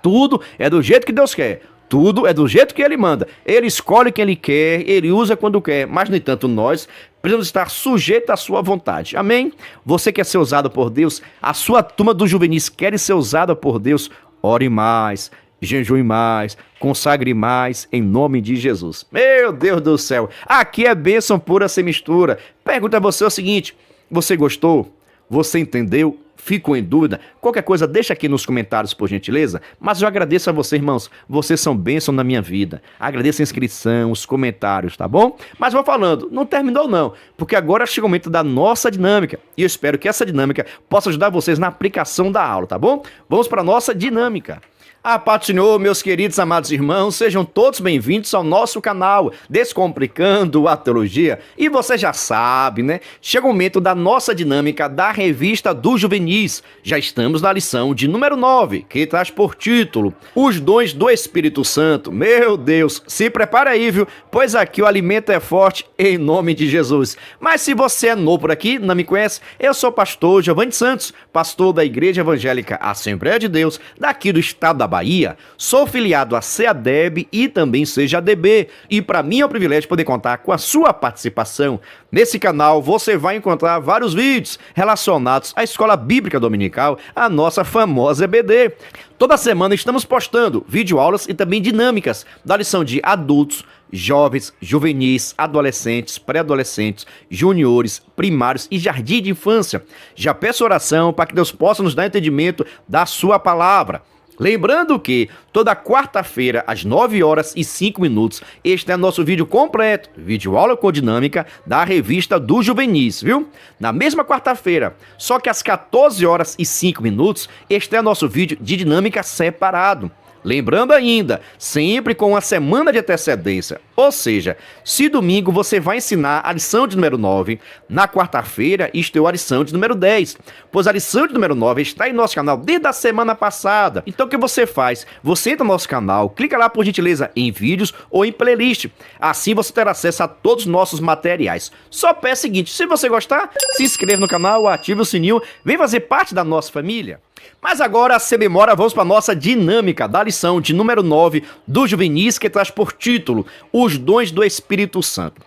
Tudo é do jeito que Deus quer. Tudo é do jeito que ele manda. Ele escolhe quem ele quer, ele usa quando quer. Mas, no entanto, nós precisamos estar sujeitos à sua vontade. Amém? Você quer ser usado por Deus? A sua turma dos juvenis quer ser usada por Deus? Ore mais, jejue mais, consagre mais, em nome de Jesus. Meu Deus do céu. Aqui é bênção pura sem mistura. Pergunta a você o seguinte: você gostou? Você entendeu? Ficou em dúvida? Qualquer coisa, deixa aqui nos comentários, por gentileza. Mas eu agradeço a vocês, irmãos. Vocês são bênção na minha vida. Agradeço a inscrição, os comentários, tá bom? Mas vou falando, não terminou não, porque agora chega o momento da nossa dinâmica. E eu espero que essa dinâmica possa ajudar vocês na aplicação da aula, tá bom? Vamos para a nossa dinâmica. A paz do Senhor, meus queridos amados irmãos, sejam todos bem-vindos ao nosso canal Descomplicando a Teologia. E você já sabe, né? Chega o momento da nossa dinâmica da Revista dos Juvenis. Já estamos na lição de número 9, que traz por título Os Dons do Espírito Santo. Meu Deus, se prepara aí, viu? Pois aqui o alimento é forte em nome de Jesus. Mas se você é novo por aqui, não me conhece, eu sou o pastor Giovanni Santos, pastor da Igreja Evangélica Assembleia de Deus, daqui do estado da Bahia. Sou filiado a CEADEB e também CEJADB, e para mim é um privilégio poder contar com a sua participação. Nesse canal você vai encontrar vários vídeos relacionados à Escola Bíblica Dominical, a nossa famosa EBD. Toda semana estamos postando videoaulas e também dinâmicas da lição de adultos, jovens, juvenis, adolescentes, pré-adolescentes, juniores, primários e jardim de infância. Já peço oração para que Deus possa nos dar entendimento da sua palavra. Lembrando que toda quarta-feira, às 9h05, este é nosso vídeo completo, vídeo aula com dinâmica da Revista dos Juvenis, viu? Na mesma quarta-feira, só que às 14h05, este é nosso vídeo de dinâmica separado. Lembrando ainda, sempre com uma semana de antecedência, ou seja, se domingo você vai ensinar a lição de número 9, na quarta-feira isto é a lição de número 10, pois a lição de número 9 está em nosso canal desde a semana passada. Então o que você faz? Você entra no nosso canal, clica lá por gentileza em vídeos ou em playlist, assim você terá acesso a todos os nossos materiais. Só peço o seguinte, se você gostar, se inscreva no canal, ative o sininho, vem fazer parte da nossa família. Mas agora, sem demora, vamos para a nossa dinâmica da lição de número 9 do Juvenis, que traz por título Os Dons do Espírito Santo.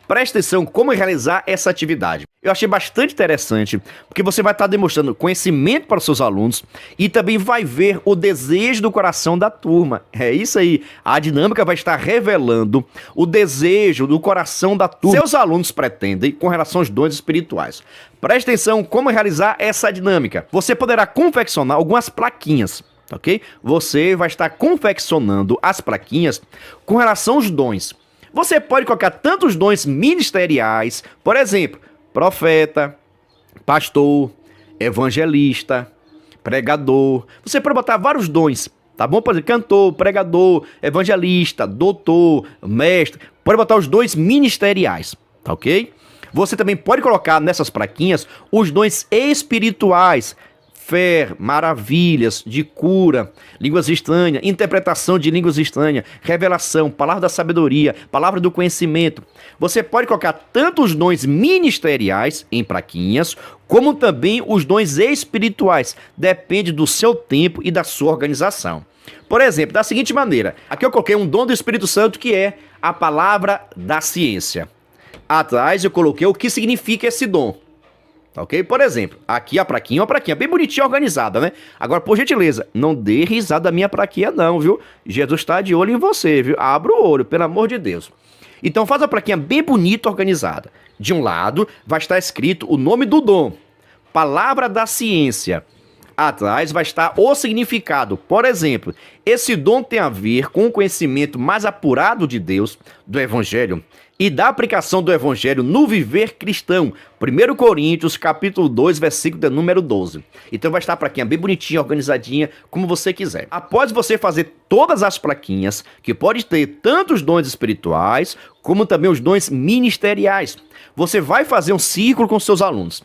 Presta atenção como realizar essa atividade. Eu achei bastante interessante, porque você vai estar demonstrando conhecimento para os seus alunos e também vai ver o desejo do coração da turma. É isso aí, a dinâmica vai estar revelando o desejo do coração da turma. Seus alunos pretendem com relação aos dons espirituais. Presta atenção como realizar essa dinâmica. Você poderá confeccionar algumas plaquinhas, ok? Você vai estar confeccionando as plaquinhas com relação aos dons. Você pode colocar tantos dons ministeriais, por exemplo, profeta, pastor, evangelista, pregador. Você pode botar vários dons, tá bom? Por exemplo, cantor, pregador, evangelista, doutor, mestre. Pode botar os dons ministeriais, tá ok? Você também pode colocar nessas plaquinhas os dons espirituais, fé, maravilhas, de cura, línguas estranhas, interpretação de línguas estranhas, revelação, palavra da sabedoria, palavra do conhecimento. Você pode colocar tanto os dons ministeriais em plaquinhas, como também os dons espirituais. Depende do seu tempo e da sua organização. Por exemplo, da seguinte maneira, aqui eu coloquei um dom do Espírito Santo que é a palavra da ciência. Atrás eu coloquei o que significa esse dom. Ok? Por exemplo, aqui a plaquinha, uma plaquinha bem bonitinha, organizada, né? Agora, por gentileza, não dê risada da minha plaquinha não, viu? Jesus está de olho em você, viu? Abra o olho, pelo amor de Deus. Então faz a plaquinha bem bonita, organizada. De um lado vai estar escrito o nome do dom, palavra da ciência. Atrás vai estar o significado. Por exemplo, esse dom tem a ver com o conhecimento mais apurado de Deus, do Evangelho, e da aplicação do Evangelho no viver cristão. 1 Coríntios, capítulo 2, versículo de número 12. Então vai estar a plaquinha bem bonitinha, organizadinha, como você quiser. Após você fazer todas as plaquinhas, que pode ter tanto os dons espirituais, como também os dons ministeriais, você vai fazer um círculo com seus alunos.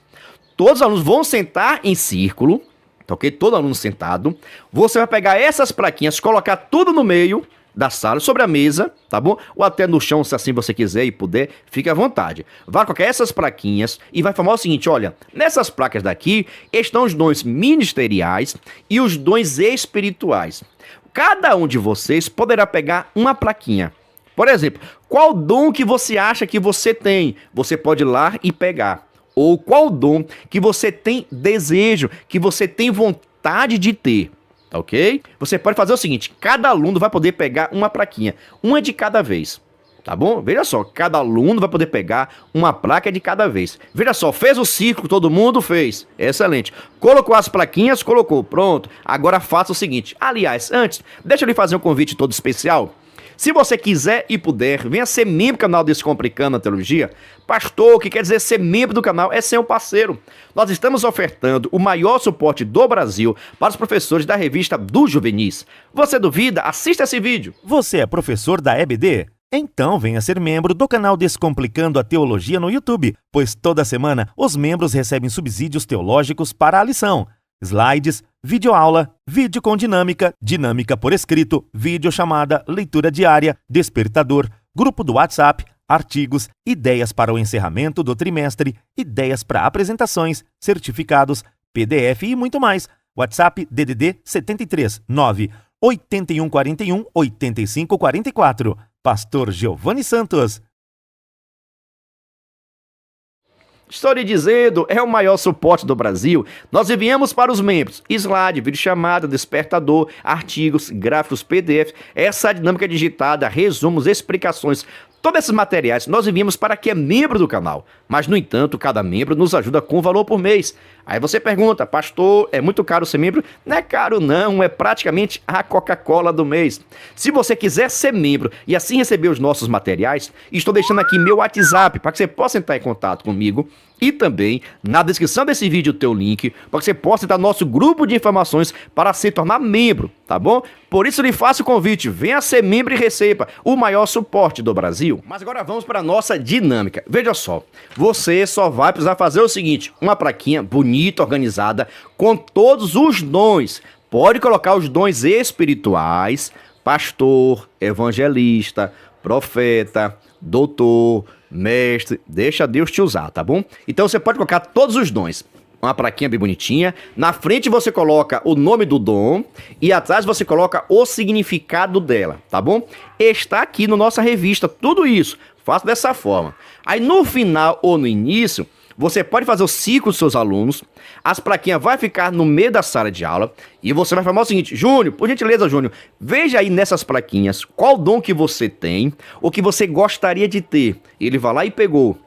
Todos os alunos vão sentar em círculo, tá ok? Todo aluno sentado. Você vai pegar essas plaquinhas, colocar tudo no meio da sala, sobre a mesa, tá bom? Ou até no chão, se assim você quiser e puder, fique à vontade. Vai colocar essas plaquinhas e vai falar o seguinte, olha, nessas placas daqui estão os dons ministeriais e os dons espirituais. Cada um de vocês poderá pegar uma plaquinha. Por exemplo, qual dom que você acha que você tem? Você pode ir lá e pegar. Ou qual dom que você tem desejo, que você tem vontade de ter. Ok? Você pode fazer o seguinte, cada aluno vai poder pegar uma plaquinha, uma de cada vez, tá bom? Veja só, cada aluno vai poder pegar uma placa de cada vez. Veja só, fez o círculo, todo mundo fez, excelente. Colocou as plaquinhas, colocou, pronto. Agora faça o seguinte, aliás, antes, deixa eu lhe fazer um convite todo especial. Se você quiser e puder, venha ser membro do canal Descomplicando a Teologia. Pastor, o que quer dizer ser membro do canal é ser um parceiro. Nós estamos ofertando o maior suporte do Brasil para os professores da revista dos Juvenis. Você duvida? Assista esse vídeo. Você é professor da EBD? Então venha ser membro do canal Descomplicando a Teologia no YouTube, pois toda semana os membros recebem subsídios teológicos para a lição. Slides, videoaula, vídeo com dinâmica, dinâmica por escrito, videochamada, leitura diária, despertador, grupo do WhatsApp, artigos, ideias para o encerramento do trimestre, ideias para apresentações, certificados, PDF e muito mais. WhatsApp DDD 73 9 8141 8544. Pastor Giovanni Santos. Estou lhe dizendo, é o maior suporte do Brasil. Nós enviamos para os membros slide, videochamada, despertador, artigos, gráficos, PDF, essa dinâmica digitada, resumos, explicações. Todos esses materiais nós enviamos para quem é membro do canal. Mas, no entanto, cada membro nos ajuda com valor por mês. Aí você pergunta, pastor, é muito caro ser membro? Não é caro não, é praticamente a Coca-Cola do mês. Se você quiser ser membro e assim receber os nossos materiais, estou deixando aqui meu WhatsApp para que você possa entrar em contato comigo. E também, na descrição desse vídeo, o teu link, para que você possa entrar no nosso grupo de informações para se tornar membro, tá bom? Por isso, lhe faço o convite, venha ser membro e receba o maior suporte do Brasil. Mas agora vamos para a nossa dinâmica. Veja só, você só vai precisar fazer o seguinte, uma plaquinha bonita, organizada, com todos os dons. Pode colocar os dons espirituais, pastor, evangelista, profeta, doutor, mestre, deixa Deus te usar, tá bom? Então você pode colocar todos os dons. Uma plaquinha bem bonitinha. Na frente você coloca o nome do dom e atrás você coloca o significado dela, tá bom? Está aqui na nossa revista tudo isso. Faça dessa forma. Aí no final ou no início, você pode fazer o ciclo dos seus alunos, as plaquinhas vão ficar no meio da sala de aula e você vai falar o seguinte, Júnior, por gentileza, Júnior, veja aí nessas plaquinhas qual dom que você tem ou que você gostaria de ter. Ele vai lá e pegou.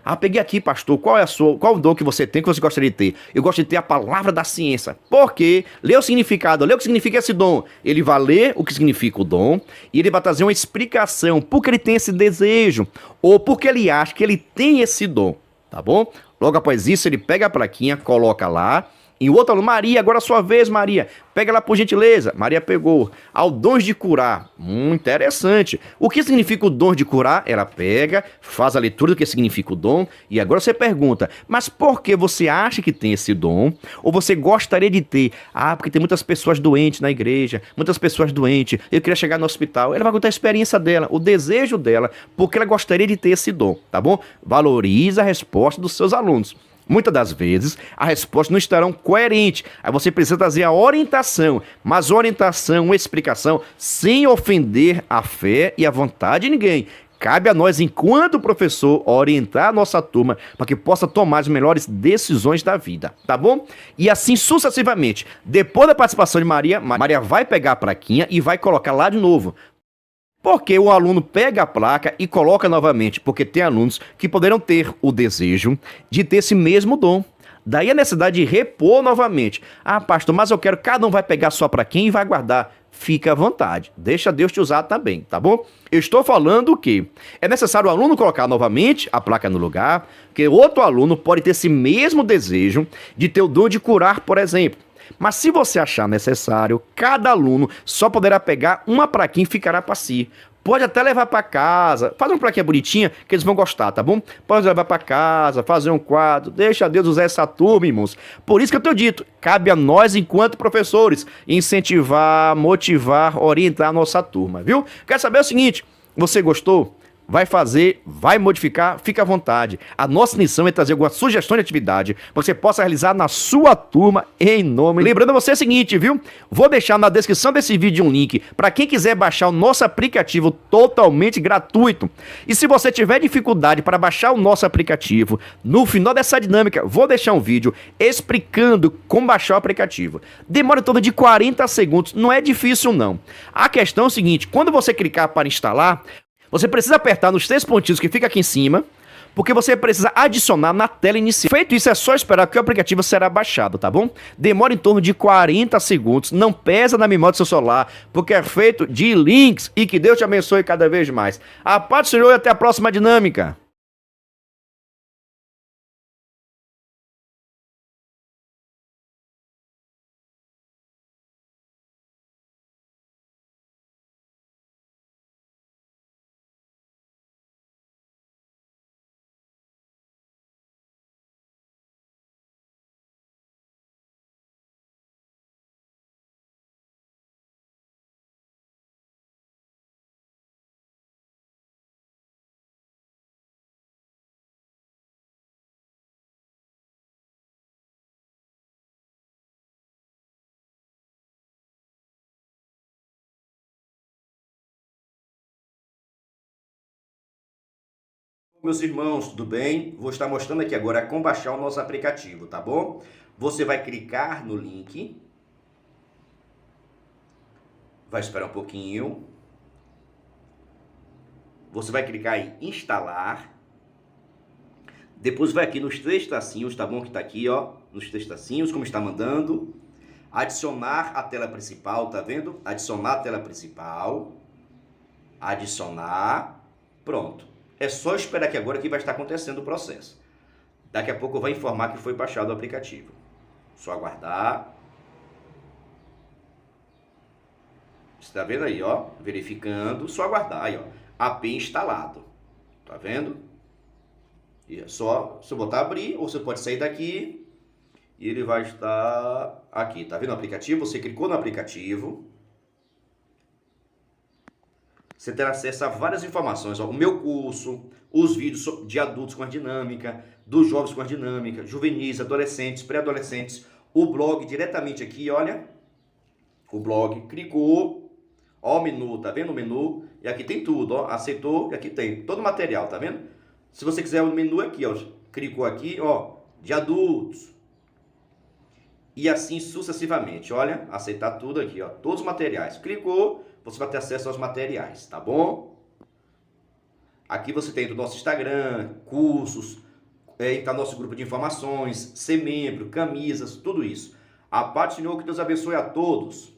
Ah, peguei aqui, pastor, qual o dom que você tem que você gostaria de ter? Eu gosto de ter a palavra da ciência. Por quê? Lê o significado, lê o que significa esse dom. Ele vai ler o que significa o dom e ele vai trazer uma explicação por que ele tem esse desejo ou por que ele acha que ele tem esse dom. Tá bom? Logo após isso, ele pega a plaquinha, coloca lá. E o outro aluno, Maria, agora é a sua vez, Maria. Pega lá por gentileza. Maria pegou. Ao dons de curar. Interessante. O que significa o dom de curar? Ela pega, faz a leitura do que significa o dom. E agora você pergunta, mas por que você acha que tem esse dom? Ou você gostaria de ter? Ah, porque tem muitas pessoas doentes na igreja. Muitas pessoas doentes. Eu queria chegar no hospital. Ela vai contar a experiência dela, o desejo dela, porque ela gostaria de ter esse dom. Tá bom? Valoriza a resposta dos seus alunos. Muitas das vezes, a resposta não estará coerente. Aí você precisa trazer a orientação, mas orientação, uma explicação, sem ofender a fé e a vontade de ninguém. Cabe a nós, enquanto professor, orientar a nossa turma para que possa tomar as melhores decisões da vida, tá bom? E assim sucessivamente. Depois da participação de Maria, Maria vai pegar a plaquinha e vai colocar lá de novo. Porque o aluno pega a placa e coloca novamente, porque tem alunos que poderão ter o desejo de ter esse mesmo dom. Daí a necessidade de repor novamente. Ah, pastor, mas eu quero, cada um vai pegar a sua plaquinha e vai guardar. Fica à vontade, deixa Deus te usar também, tá bom? Eu estou falando o quê? É necessário o aluno colocar novamente a placa no lugar, porque outro aluno pode ter esse mesmo desejo de ter o dom de curar, por exemplo. Mas se você achar necessário, cada aluno só poderá pegar uma plaquinha e ficará para si. Pode até levar para casa, faz uma plaquinha bonitinha que eles vão gostar, tá bom? Pode levar para casa, fazer um quadro, deixa Deus usar essa turma, irmãos. Por isso que eu tenho dito, cabe a nós, enquanto professores, incentivar, motivar, orientar a nossa turma, viu? Quer saber o seguinte, você gostou? Vai fazer, vai modificar, fica à vontade. A nossa missão é trazer alguma sugestão de atividade para que você possa realizar na sua turma em nome. Lembrando você o seguinte, viu? Vou deixar na descrição desse vídeo um link para quem quiser baixar o nosso aplicativo totalmente gratuito. E se você tiver dificuldade para baixar o nosso aplicativo, no final dessa dinâmica, vou deixar um vídeo explicando como baixar o aplicativo. Demora em torno de 40 segundos, não é difícil não. A questão é o seguinte, quando você clicar para instalar, você precisa apertar nos 3 pontinhos que fica aqui em cima, porque você precisa adicionar na tela inicial. Feito isso, é só esperar que o aplicativo será baixado, tá bom? Demora em torno de 40 segundos, não pesa na memória do seu celular, porque é feito de links e que Deus te abençoe cada vez mais. A paz do Senhor e até a próxima dinâmica. Meus irmãos, tudo bem? Vou estar mostrando aqui agora como baixar o nosso aplicativo, tá bom? Você vai clicar no link, vai esperar um pouquinho, você vai clicar em instalar, depois vai aqui nos três tracinhos, tá bom? Que tá aqui, ó, nos três tracinhos, como está mandando, adicionar a tela principal, tá vendo? Adicionar a tela principal, adicionar, pronto. É só esperar aqui agora que vai estar acontecendo o processo. Daqui a pouco eu vou informar que foi baixado o aplicativo. Só aguardar. Você tá vendo aí, ó? Verificando. Só aguardar aí, ó. AP instalado. Tá vendo? E é só você botar abrir, ou você pode sair daqui e ele vai estar aqui. Tá vendo o aplicativo? Você clicou no aplicativo. Você terá acesso a várias informações, ó, o meu curso, os vídeos de adultos com a dinâmica, dos jovens com a dinâmica, juvenis, adolescentes, pré-adolescentes, o blog diretamente aqui, olha, o blog, clicou, ó o menu, tá vendo o menu? E aqui tem tudo, ó, aceitou, e aqui tem todo o material, tá vendo? Se você quiser o menu aqui, ó, clicou aqui, ó, de adultos, e assim sucessivamente, olha, aceitar tudo aqui, ó, todos os materiais, clicou, você vai ter acesso aos materiais, tá bom? Aqui você tem do nosso Instagram, cursos, entrar no nosso grupo de informações, ser membro, camisas, tudo isso. A paz do Senhor, que Deus abençoe a todos.